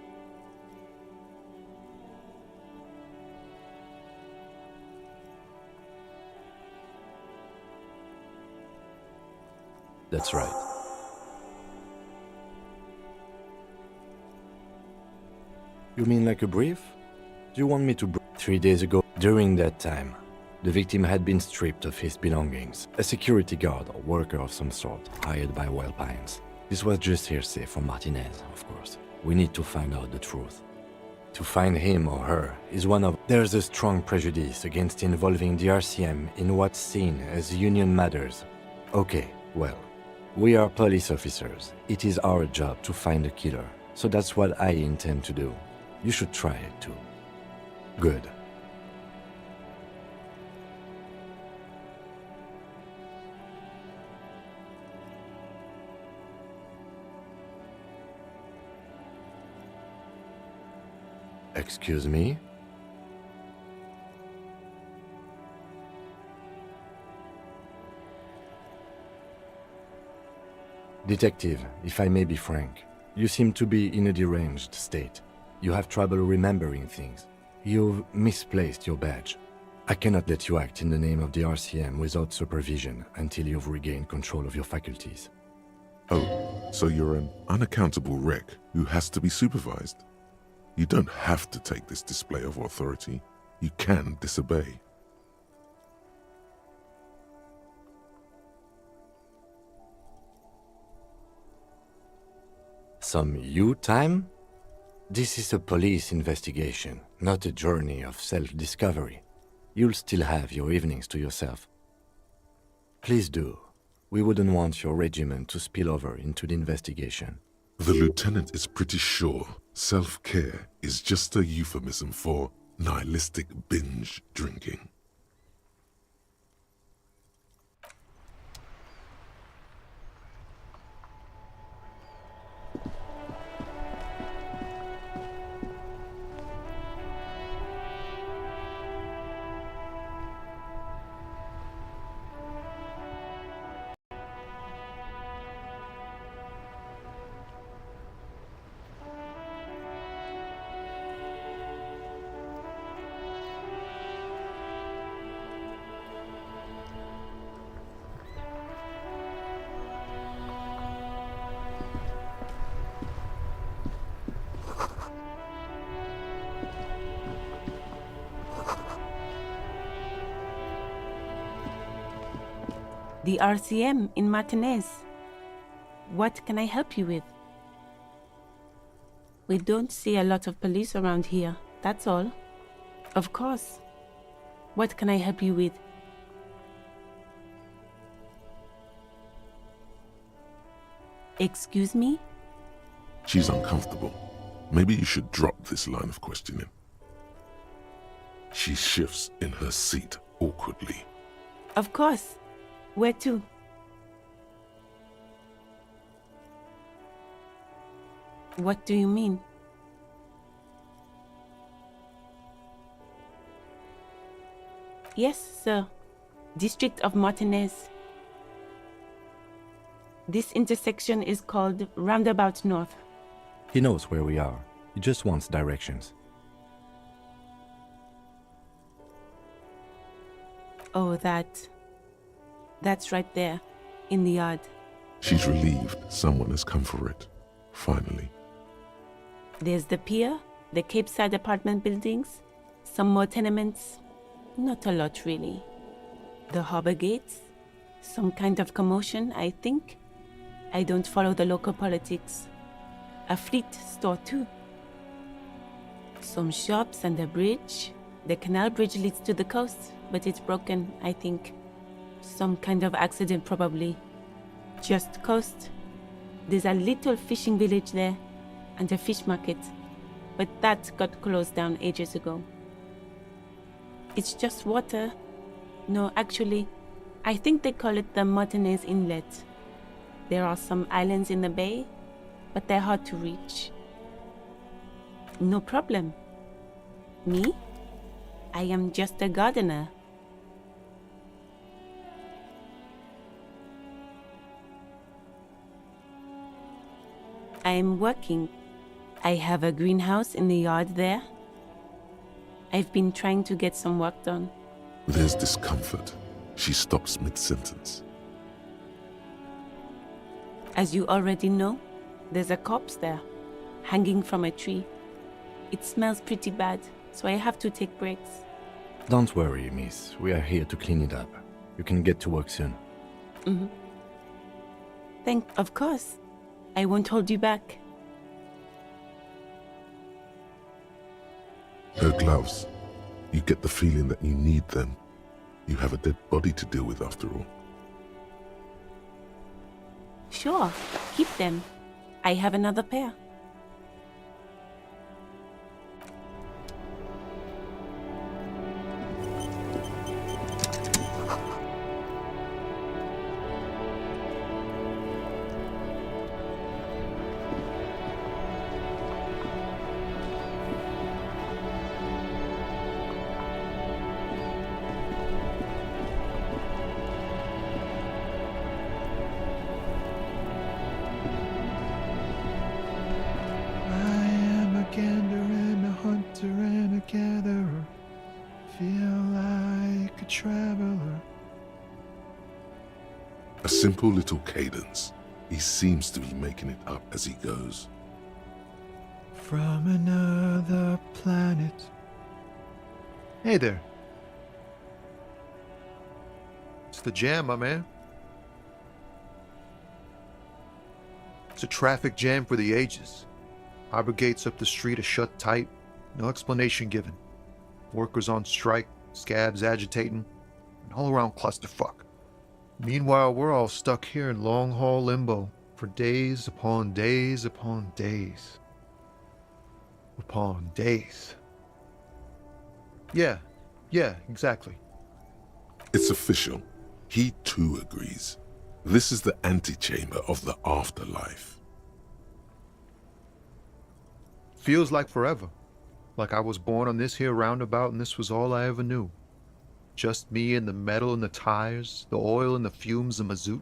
S8: That's right. You mean like a brief? Do you want me to 3 days ago? During that time, the victim had been stripped of his belongings. A security guard or worker of some sort, hired by Wild Pines. This was just hearsay from Martinez, of course. We need to find out the truth. To find him or her is one of... There's a strong prejudice against involving the RCM in what's seen as union matters. Okay, well, we are police officers. It is our job to find the killer, so that's what I intend to do. You should try it too. Good. Excuse me? Detective, if I may be frank, you seem to be in a deranged state. You have trouble remembering things. You've misplaced your badge. I cannot let you act in the name of the RCM without supervision until you've regained control of your faculties.
S3: Oh, so you're an unaccountable wreck who has to be supervised? You don't have to take this display of authority. You can disobey.
S8: Some you time? This is a police investigation, not a journey of self-discovery. You'll still have your evenings to yourself. Please do. We wouldn't want your regiment to spill over into the investigation.
S3: The lieutenant is pretty sure self-care is just a euphemism for nihilistic binge drinking.
S10: The RCM in Martinez. What can I help you with? We don't see a lot of police around here, that's all. Of course. What can I help you with? Excuse me?
S3: She's uncomfortable. Maybe you should drop this line of questioning. She shifts in her seat awkwardly.
S10: Of course. Where to? What do you mean? Yes, sir. District of Martinez. This intersection is called Roundabout North.
S8: He knows where we are. He just wants directions.
S10: Oh, that's right there, in the yard.
S3: She's relieved someone has come for it. Finally.
S10: There's the pier, the Cape Side apartment buildings, some more tenements. Not a lot, really. The harbor gates, some kind of commotion, I think. I don't follow the local politics. A fleet store, too. Some shops and a bridge. The canal bridge leads to the coast, but it's broken, I think. Some kind of accident, probably. Just coast. There's a little fishing village there, and a fish market, but that got closed down ages ago. It's just water. No, actually, I think they call it the Martinez Inlet. There are some islands in the bay, but they're hard to reach. No problem. Me? I am just a gardener. I am working. I have a greenhouse in the yard there. I've been trying to get some work done.
S3: There's discomfort. She stops mid-sentence.
S10: As you already know, there's a corpse there, hanging from a tree. It smells pretty bad, so I have to take breaks.
S8: Don't worry, miss. We are here to clean it up. You can get to work soon.
S10: Of course. I won't hold you back.
S3: Her gloves. You get the feeling that you need them. You have a dead body to deal with after all.
S10: Sure, keep them. I have another pair.
S3: A simple little cadence. He seems to be making it up as he goes.
S11: From another planet. Hey there. It's the jam, my man. It's a traffic jam for the ages. Harbor gates up the street are shut tight. No explanation given. Workers on strike, scabs agitating, an all-around clusterfuck. Meanwhile, we're all stuck here in long-haul limbo for days upon days upon days. Upon days. Yeah, exactly.
S3: It's official. He too agrees. This is the antechamber of the afterlife.
S11: Feels like forever. Like I was born on this here roundabout and this was all I ever knew. Just me and the metal and the tires, the oil and the fumes of mazout.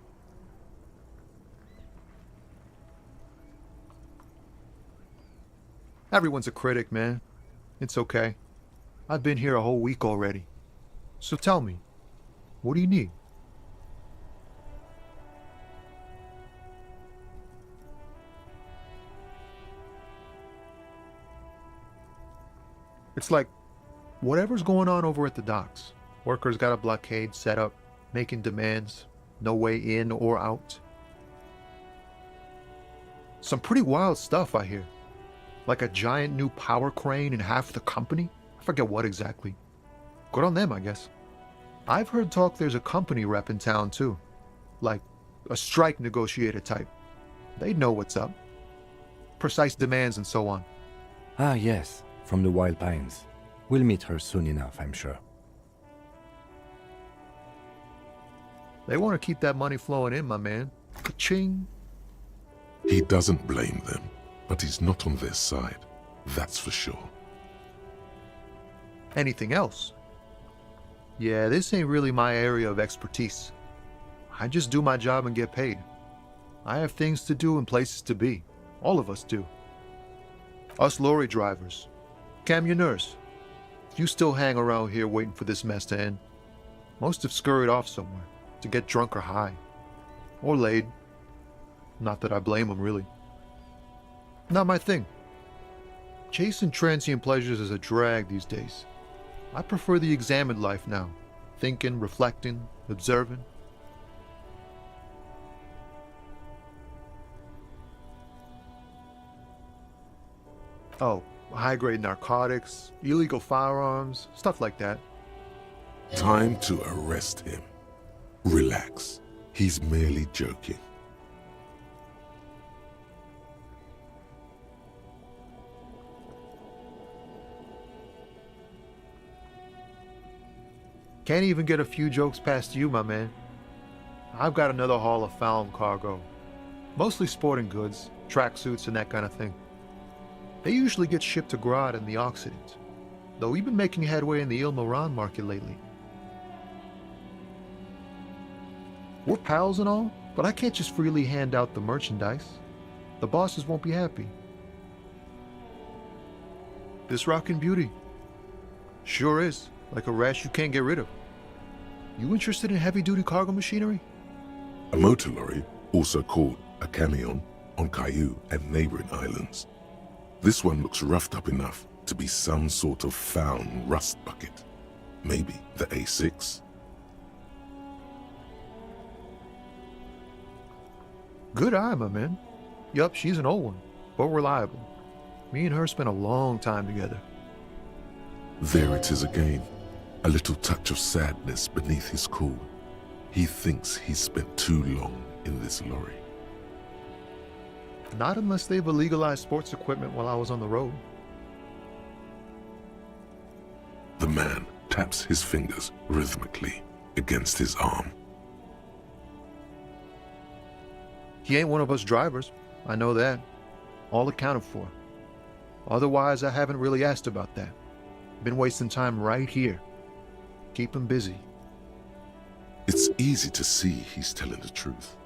S11: Everyone's a critic, man. It's okay. I've been here a whole week already. So tell me, what do you need? It's like, whatever's going on over at the docks. Workers got a blockade set up, making demands, no way in or out. Some pretty wild stuff, I hear. Like a giant new power crane in half the company? I forget what exactly. Good on them, I guess. I've heard talk there's a company rep in town, too. Like a strike negotiator type. They'd know what's up. Precise demands and so on.
S8: Ah, yes, from the Wild Pines. We'll meet her soon enough, I'm sure.
S11: They want to keep that money flowing in, my man. Ka-ching.
S3: He doesn't blame them, but he's not on their side. That's for sure.
S11: Anything else? Yeah, this ain't really my area of expertise. I just do my job and get paid. I have things to do and places to be. All of us do. Us lorry drivers, camionneurs. If you still hang around here waiting for this mess to end, most have scurried off somewhere to get drunk or high. Or laid. Not that I blame them, really. Not my thing. Chasing transient pleasures is a drag these days. I prefer the examined life now. Thinking, reflecting, observing. Oh, high-grade narcotics, illegal firearms, stuff like that.
S3: Time to arrest him. Relax. He's merely joking.
S11: Can't even get a few jokes past you, my man. I've got another haul of found cargo. Mostly sporting goods, tracksuits, and that kind of thing. They usually get shipped to Grodd and the Occident, though we've been making headway in the Ilmaran market lately. We're pals and all, but I can't just freely hand out the merchandise. The bosses won't be happy. This rockin' beauty. Sure is, like a rash you can't get rid of. You interested in heavy-duty cargo machinery?
S3: A motor lorry, also called a camion, on Caillou and neighboring islands. This one looks roughed up enough to be some sort of found rust bucket. Maybe the A6?
S11: Good eye, my man. Yup, she's an old one, but reliable. Me and her spent a long time together.
S3: There it is again. A little touch of sadness beneath his cool. He thinks he's spent too long in this lorry.
S11: Not unless they've illegalized sports equipment while I was on the road.
S3: The man taps his fingers rhythmically against his arm.
S11: He ain't one of us drivers. I know that. All accounted for. Otherwise, I haven't really asked about that. Been wasting time right here. Keep him busy.
S3: It's easy to see he's telling the truth.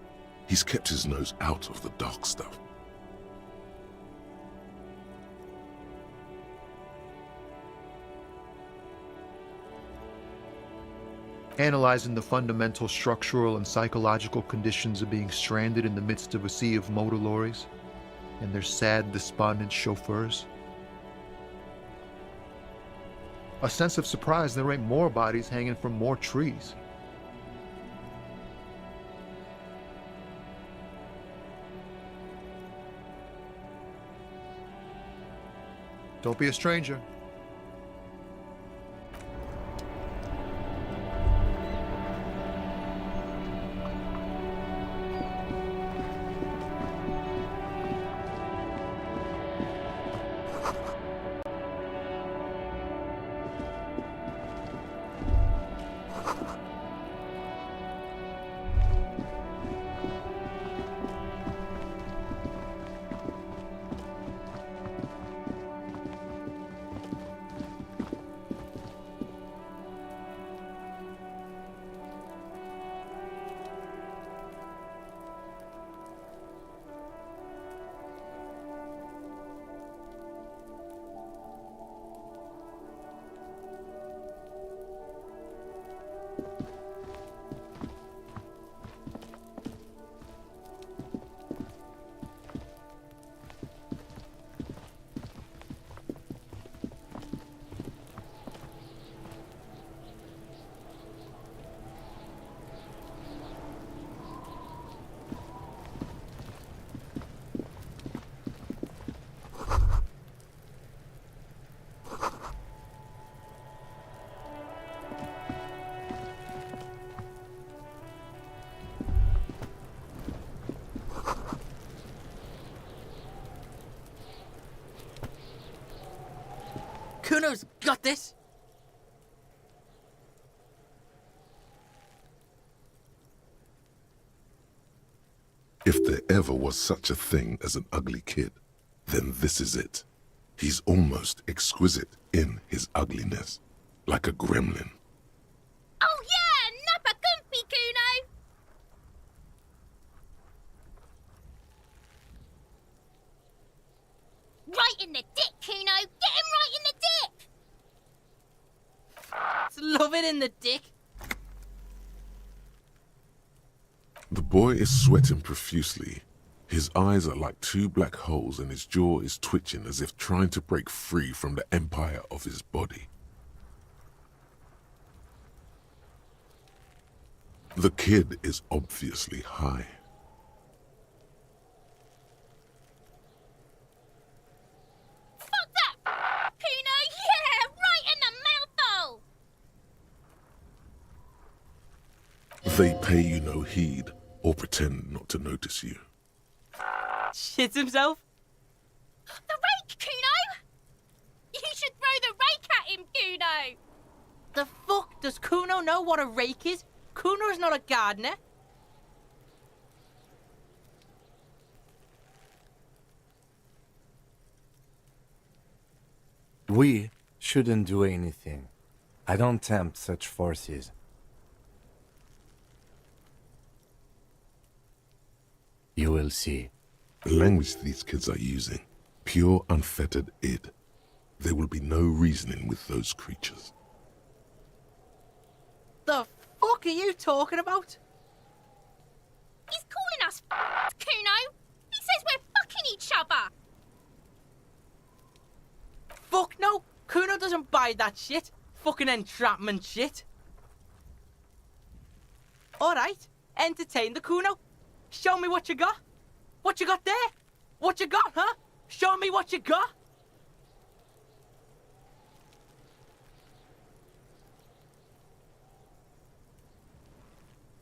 S3: He's kept his nose out of the dark stuff.
S11: Analyzing the fundamental structural and psychological conditions of being stranded in the midst of a sea of motor lorries and their sad, despondent chauffeurs. A sense of surprise there ain't more bodies hanging from more trees. Don't be a stranger.
S2: Kuno's got this!
S3: If there ever was such a thing as an ugly kid, then this is it. He's almost exquisite in his ugliness, like a gremlin.
S2: it in the dick.
S3: The boy is sweating profusely. His eyes are like two black holes and his jaw is twitching as if trying to break free from the empire of his body. The kid is obviously high.
S12: Fuck that! Kuno, yeah! Right in the mouthful!
S3: They pay you no heed or pretend not to notice you.
S2: Shits himself.
S12: The rake, Kuno! You should throw the rake at him, Kuno!
S2: The fuck? Does Kuno know what a rake is? Kuno is not a gardener.
S8: We shouldn't do anything. I don't tempt such forces. You will see.
S3: The language these kids are using, pure unfettered id. There will be no reasoning with those creatures.
S2: The fuck are you talking about?
S12: He's calling us Kuno! He says we're fucking each other!
S2: Fuck no! Kuno doesn't buy that shit. Fucking entrapment shit. Alright, entertain the Kuno. Show me what you got. What you got there? What you got, huh? Show me what you got.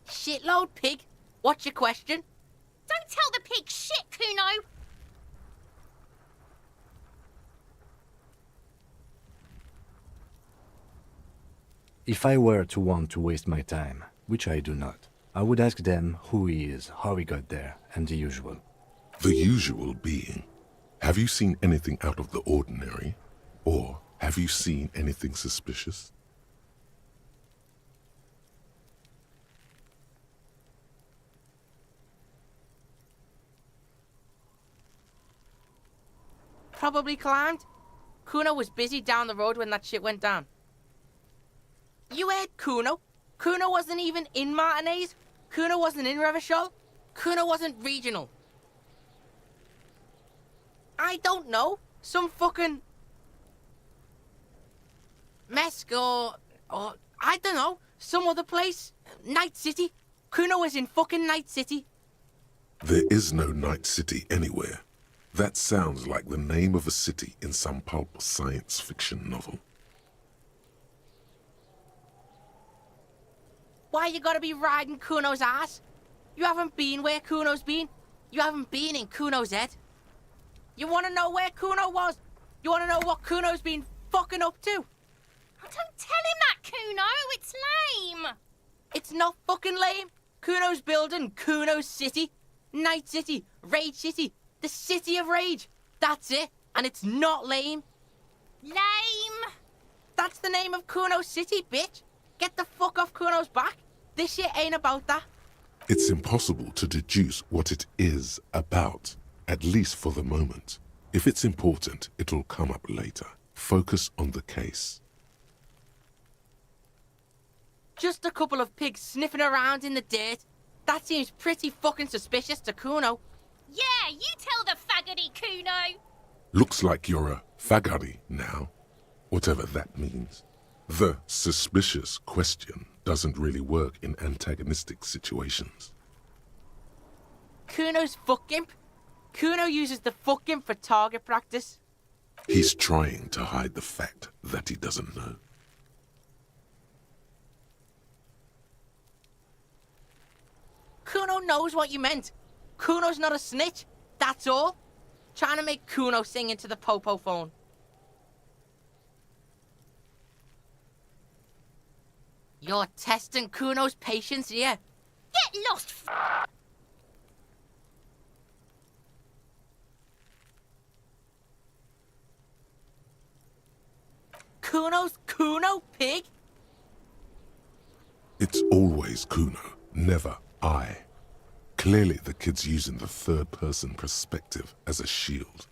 S2: Shitload pig. What's your question?
S12: Don't tell the pig shit, Kuno!
S8: If I were to want to waste my time, which I do not, I would ask them who he is, how he got there, and the usual.
S3: The usual being, have you seen anything out of the ordinary? Or have you seen anything suspicious?
S2: Probably climbed. Kuno was busy down the road when that shit went down. You heard Kuno? Kuno wasn't even in Martinez. Kuno wasn't in Revachol. Kuno wasn't regional. I don't know. Some fucking... Mesk or I don't know. Some other place. Night City. Kuno was in fucking Night City.
S3: There is no Night City anywhere. That sounds like the name of a city in some pulp science fiction novel.
S2: Why you gotta be riding Kuno's ass? You haven't been where Kuno's been. You haven't been in Kuno's head. You wanna know where Kuno was? You wanna know what Kuno's been fucking up to?
S12: Oh, don't tell him that, Kuno! It's lame!
S2: It's not fucking lame. Kuno's building Kuno's city. Night City. Rage City. The City of Rage. That's it. And it's not lame.
S12: Lame!
S2: That's the name of Kuno's city, bitch. Get the fuck off Kuno's back. This shit ain't about that.
S3: It's impossible to deduce what it is about, at least for the moment. If it's important, it'll come up later. Focus on the case.
S2: Just a couple of pigs sniffing around in the dirt. That seems pretty fucking suspicious to Kuno.
S12: Yeah, you tell the faggoty, Kuno!
S3: Looks like you're a fagari now, whatever that means. The suspicious question doesn't really work in antagonistic situations.
S2: Kuno's fuck gimp? Kuno uses the fuck gimp for target practice.
S3: He's trying to hide the fact that he doesn't know.
S2: Kuno knows what you meant. Kuno's not a snitch, that's all. Trying to make Kuno sing into the popo phone. You're testing Kuno's patience here.
S12: Get lost,
S2: Kuno's Kuno, pig?
S3: It's always Kuno, never I. Clearly the kid's using the third-person perspective as a shield.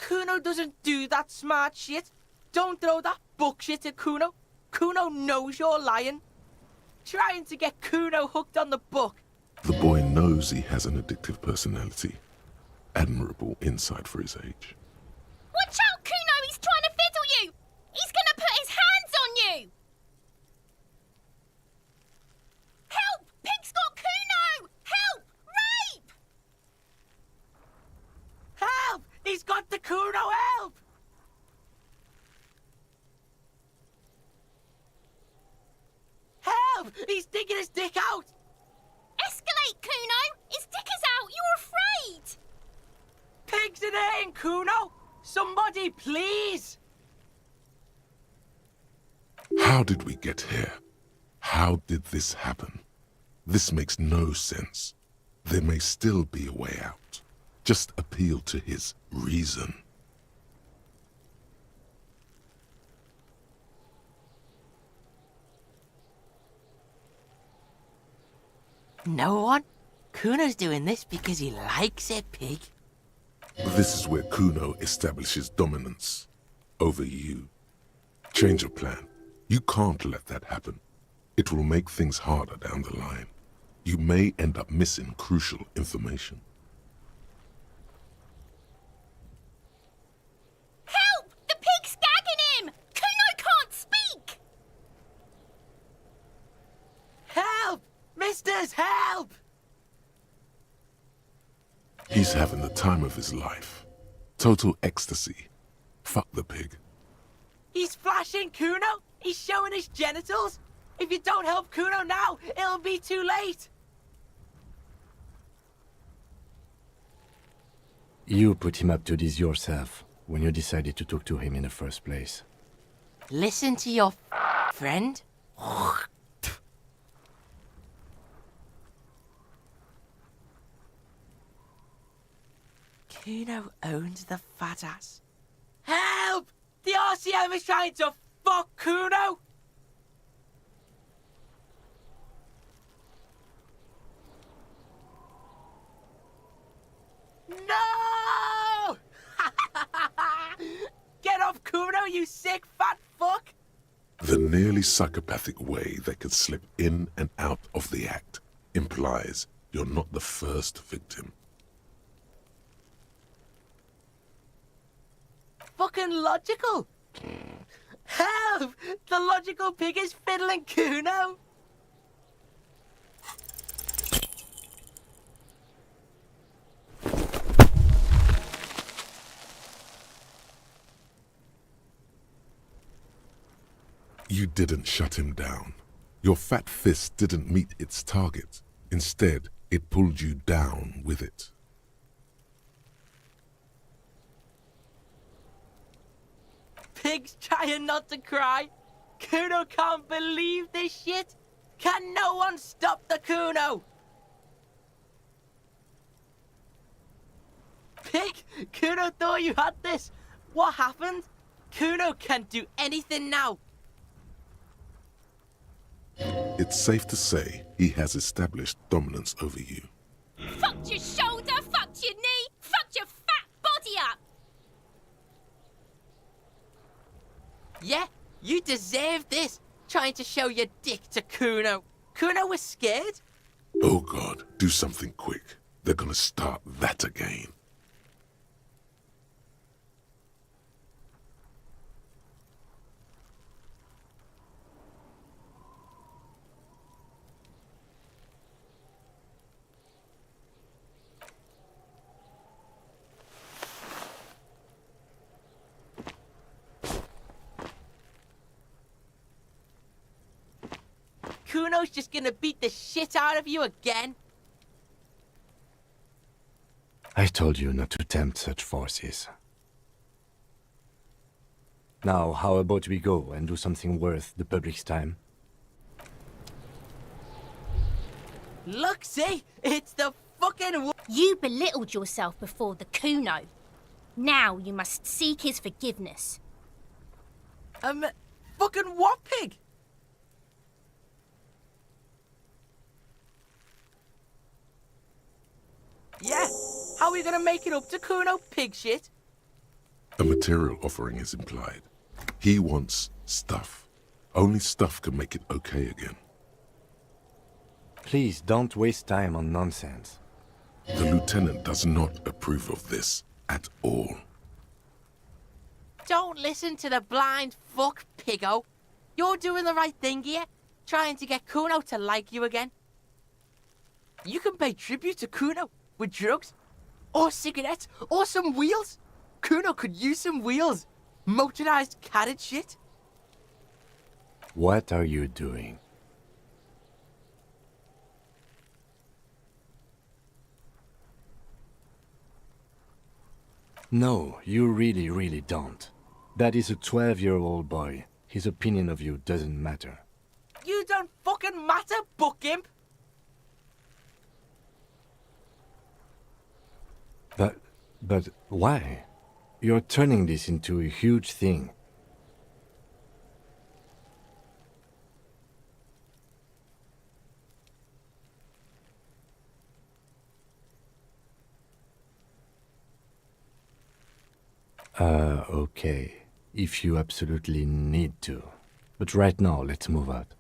S2: Kuno doesn't do that smart shit. Don't throw that book shit at Kuno. Kuno knows you're lying. Trying to get Kuno hooked on the book.
S3: The boy knows he has an addictive personality. Admirable insight for his age.
S12: Watch out, Kuno! He's trying to fiddle you! He's gonna put his hands on you! Help! Pig's got Kuno! Help! Rape!
S2: Help! He's got the Kuno, help! Help! He's digging his dick out!
S12: Escalate, Kuno! His dick is out! You're afraid!
S2: Pig's in here, Kuno! Somebody, please!
S3: How did we get here? How did this happen? This makes no sense. There may still be a way out. Just appeal to his reason.
S2: No one? Kuno's doing this because he likes it, Pig.
S3: This is where Kuno establishes dominance over you. Change of plan. You can't let that happen. It will make things harder down the line. You may end up missing crucial information.
S12: Help! The pig's gagging him! Kuno can't speak!
S2: Help! Misters, help!
S3: He's having the time of his life. Total ecstasy. Fuck the pig.
S2: He's flashing Kuno! He's showing his genitals! If you don't help Kuno now, it'll be too late!
S8: You put him up to this yourself when you decided to talk to him in the first place.
S2: Listen to your friend. Kuno owns the fat ass. Help! The RCM is trying to fuck Kuno! No! Get off Kuno, you sick fat fuck!
S3: The nearly psychopathic way they could slip in and out of the act implies you're not the first victim.
S2: Fucking logical! Help! The logical pig is fiddling Kuno!
S3: You didn't shut him down. Your fat fist didn't meet its target. Instead, it pulled you down with it.
S2: Pig's trying not to cry. Kuno can't believe this shit. Can no one stop the Kuno? Pig, Kuno thought you had this. What happened? Kuno can't do anything now.
S3: It's safe to say he has established dominance over you.
S12: Fucked your shoulder, fucked your knee, fucked your fat body up!
S2: Yeah, you deserve this. Trying to show your dick to Kuno. Kuno was scared.
S3: Oh God, do something quick. They're gonna start that again.
S2: Kuno's just gonna beat the shit out of you again.
S8: I told you not to tempt such forces. Now, how about we go and do something worth the public's time?
S2: Look, see? It's the fucking...
S12: You belittled yourself before the Kuno. Now you must seek his forgiveness.
S2: Fucking what, Pig? Yeah? How are we gonna make it up to Kuno, pig shit?
S3: A material offering is implied. He wants stuff. Only stuff can make it okay again.
S8: Please don't waste time on nonsense.
S3: The lieutenant does not approve of this at all.
S2: Don't listen to the blind fuck, Piggo. You're doing the right thing here, trying to get Kuno to like you again. You can pay tribute to Kuno with drugs, or cigarettes, or some wheels. Kuno could use some wheels. Motorized carriage shit.
S8: What are you doing? No, you really don't. That is a 12-year-old boy. His opinion of you doesn't matter.
S2: You don't fucking matter, buck-imp.
S8: But why? You're turning this into a huge thing. Okay. If you absolutely need to. But right now, let's move out.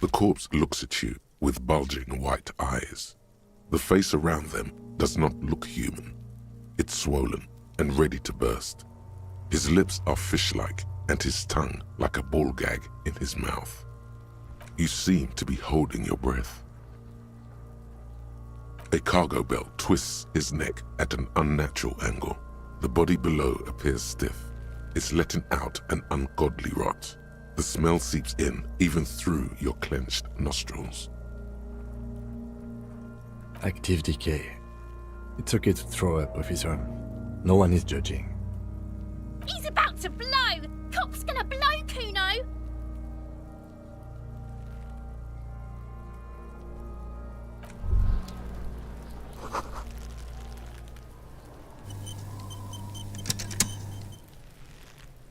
S3: The corpse looks at you with bulging white eyes. The face around them does not look human. It's swollen and ready to burst. His lips are fish-like and his tongue like a ball gag in his mouth. You seem to be holding your breath. A cargo belt twists his neck at an unnatural angle. The body below appears stiff. It's letting out an ungodly rot. The smell seeps in even through your clenched nostrils.
S8: Active decay. It's okay to throw up, officer. No one is judging.
S12: He's about to blow! Cop's gonna blow, Kuno!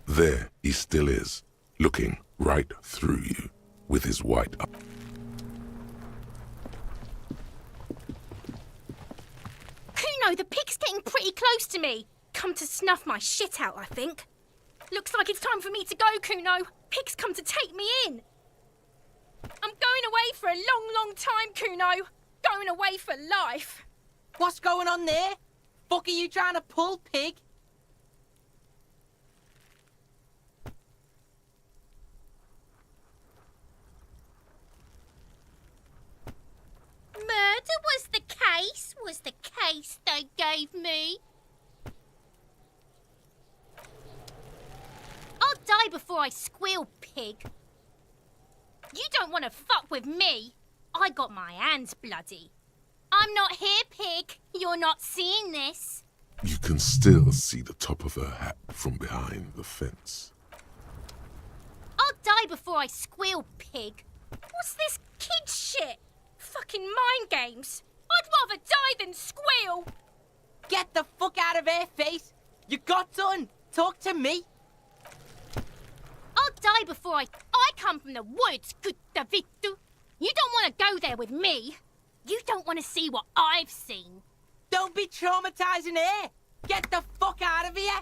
S3: There he still is, looking right through you with his white eye.
S12: Kuno, the pig's getting pretty close to me. Come to snuff my shit out, I think. Looks like it's time for me to go, Kuno. Pig's come to take me in. I'm going away for a long time, Kuno. Going away for life.
S2: What's going on there? Fuck are you trying to pull, pig?
S12: Murder was the case they gave me. I'll die before I squeal, pig. You don't want to fuck with me. I got my hands bloody. I'm not here, pig. You're not seeing this.
S3: You can still see the top of her hat from behind the fence.
S12: I'll die before I squeal, pig. What's this kid shit? Fucking mind games. I'd rather die than squeal.
S2: Get the fuck out of here, face. You got done. Talk to me.
S12: I'll die before I come from the woods, Guttavitu. You don't want to go there with me. You don't want to see what I've seen.
S2: Don't be traumatizing here. Get the fuck out of here.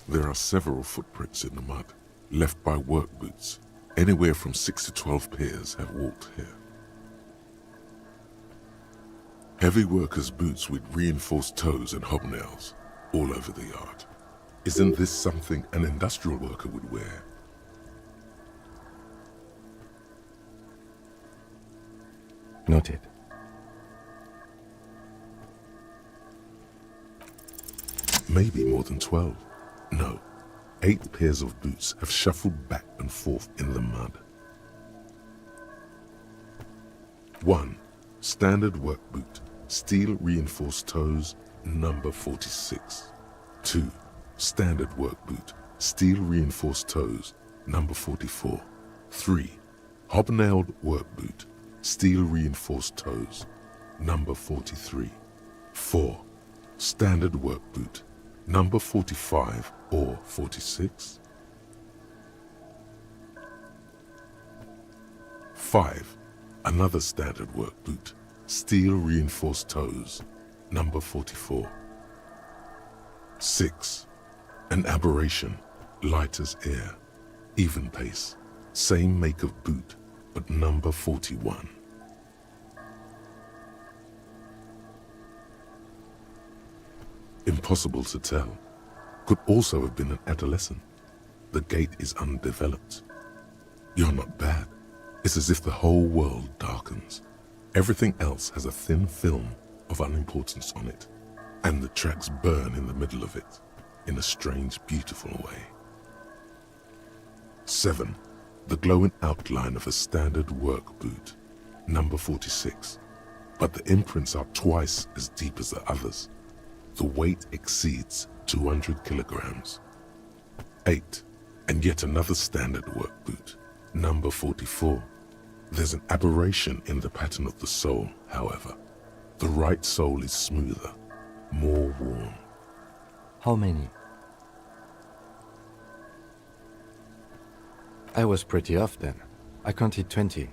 S3: There are several footprints in the mud, left by work boots. Anywhere from 6 to 12 pairs have walked here. Heavy workers' boots with reinforced toes and hobnails, all over the yard. Isn't this something an industrial worker would wear?
S8: Noted.
S3: Maybe more than 12. No, 8 pairs of boots have shuffled back and forth in the mud. 1. Standard work boot, steel reinforced toes, number 46. 2. Standard work boot, steel reinforced toes, number 44. 3. Hobnailed work boot, steel reinforced toes, number 43. 4. Standard work boot, number 45 or 46. 5. Another standard work boot, steel reinforced toes, number 44. 6. An aberration, light as air, even pace, same make of boot, but number 41. Impossible to tell. Could also have been an adolescent. The gait is undeveloped. You're not bad. It's as if the whole world darkens. Everything else has a thin film of unimportance on it, and the tracks burn in the middle of it, in a strange, beautiful way. 7. The glowing outline of a standard work boot, number 46, but the imprints are twice as deep as the others. The weight exceeds 200 kilograms. 8. And yet another standard work boot, number 44. There's an aberration in the pattern of the sole, however. The right sole is smoother, more worn.
S8: How many? I was pretty off then. I counted 20.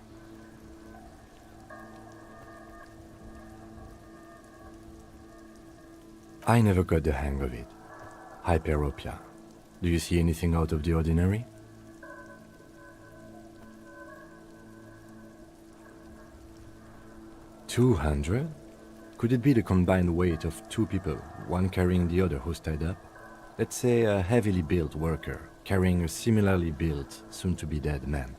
S8: I never got the hang of it. Hyperopia. Do you see anything out of the ordinary? $200? Could it be the combined weight of 2 people, one carrying the other who's tied up? Let's say a heavily built worker carrying a similarly built, soon-to-be-dead man.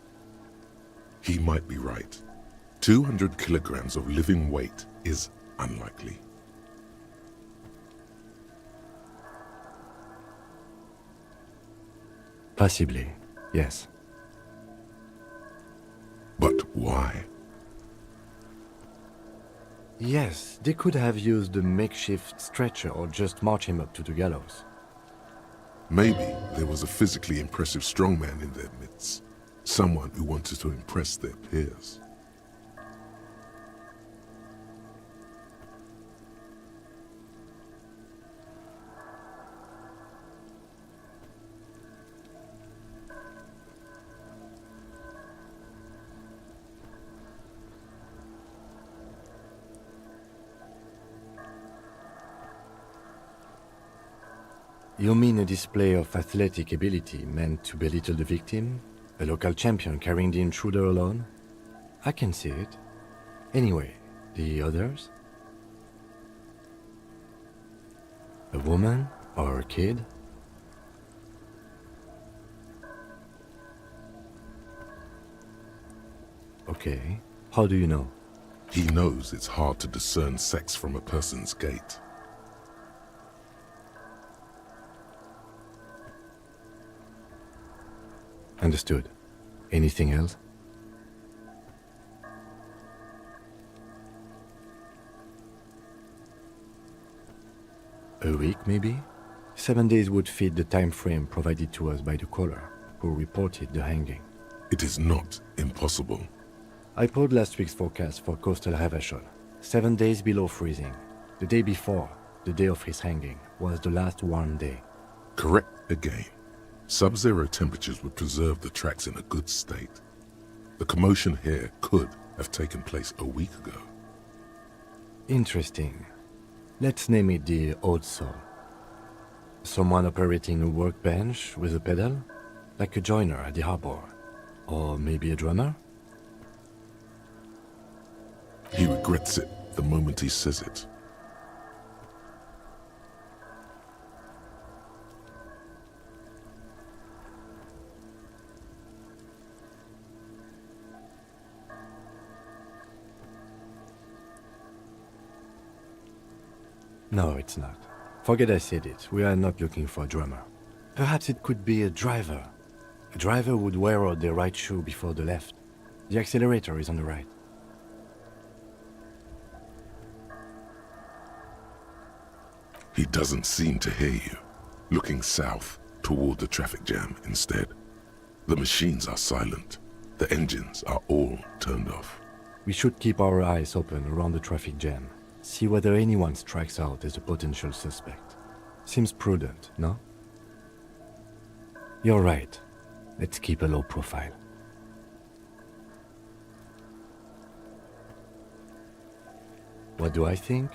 S3: He might be right. 200 kilograms of living weight is unlikely.
S8: Possibly, yes.
S3: But why?
S8: Yes, they could have used a makeshift stretcher or just march him up to the gallows.
S3: Maybe there was a physically impressive strongman in their midst, someone who wanted to impress their peers.
S8: You mean a display of athletic ability meant to belittle the victim? A local champion carrying the intruder alone? I can see it. Anyway, the others? A woman or a kid? Okay, how do you know?
S3: He knows it's hard to discern sex from a person's gait.
S8: Understood. Anything else? A week, maybe? 7 days would fit the time frame provided to us by the caller, who reported the hanging.
S3: It is not impossible.
S8: I pulled last week's forecast for coastal Havashol. 7 days below freezing. The day before, the day of his hanging, was the last warm day.
S3: Correct again. Sub-zero temperatures would preserve the tracks in a good state. The commotion here could have taken place a week ago.
S8: Interesting. Let's name it the odd soul. Someone operating a workbench with a pedal, like a joiner at the harbor. Or maybe a drummer?
S3: He regrets it the moment he says it.
S8: No, it's not. Forget I said it. We are not looking for a drummer. Perhaps it could be a driver. A driver would wear out their right shoe before the left. The accelerator is on the right.
S3: He doesn't seem to hear you, looking south toward the traffic jam instead. The machines are silent. The engines are all turned off.
S8: We should keep our eyes open around the traffic jam. See whether anyone strikes out as a potential suspect. Seems prudent, no? You're right. Let's keep a low profile. What do I think?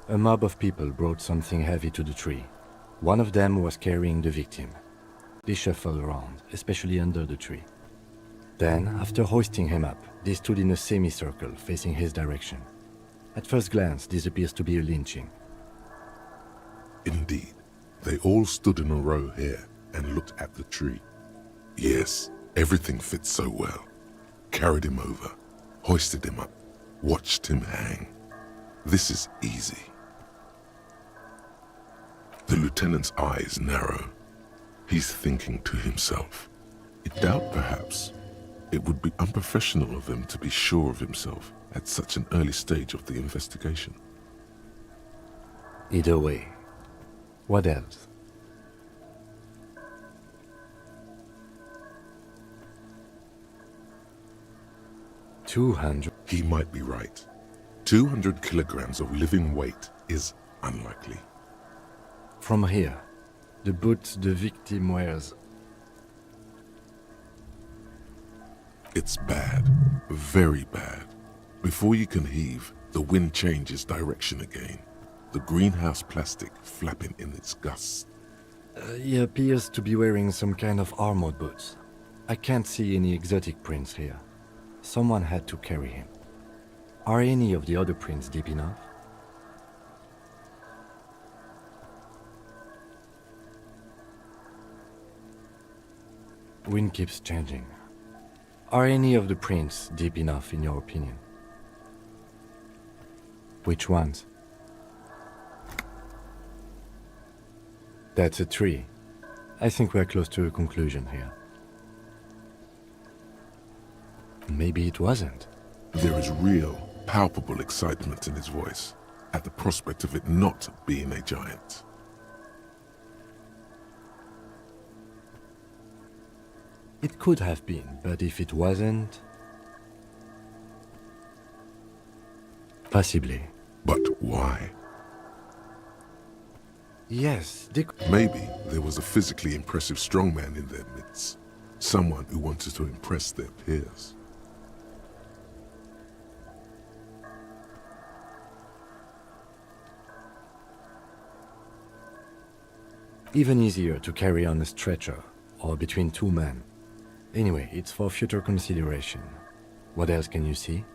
S8: A mob of people brought something heavy to the tree. One of them was carrying the victim. They shuffled around, especially under the tree. Then, after hoisting him up, they stood in a semicircle facing his direction. At first glance, this appears to be a lynching.
S3: Indeed, they all stood in a row here and looked at the tree. Yes, everything fits so well. Carried him over, hoisted him up, watched him hang. This is easy. The lieutenant's eyes narrow. He's thinking to himself. I doubt, perhaps, it would be unprofessional of him to be sure of himself at such an early stage of the investigation.
S8: Either way. What else? $200.
S3: He might be right. 200 kilograms of living weight is unlikely.
S8: From here, the boots the victim wears.
S3: It's bad. Very bad. Before you can heave, the wind changes direction again. The greenhouse plastic flapping in its gusts.
S8: He appears to be wearing some kind of armored boots. I can't see any exotic prints here. Someone had to carry him. Are any of the other prints deep enough? Wind keeps changing. Are any of the prints deep enough in your opinion? Which ones? That's a tree. I think we're close to a conclusion here. Maybe it wasn't.
S3: There is real, palpable excitement in his voice at the prospect of it not being a giant.
S8: It could have been, but if it wasn't... Possibly.
S3: But why?
S8: Yes,
S3: Maybe there was a physically impressive strongman in their midst. Someone who wanted to impress their peers.
S8: Even easier to carry on a stretcher, or between two men. Anyway, it's for future consideration. What else can you see?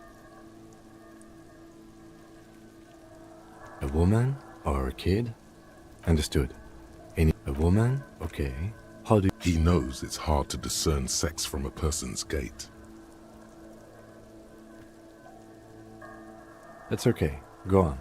S8: A woman or a kid? Understood. A woman? Okay. How do
S3: He knows it's hard to discern sex from a person's gait.
S8: That's okay. Go on.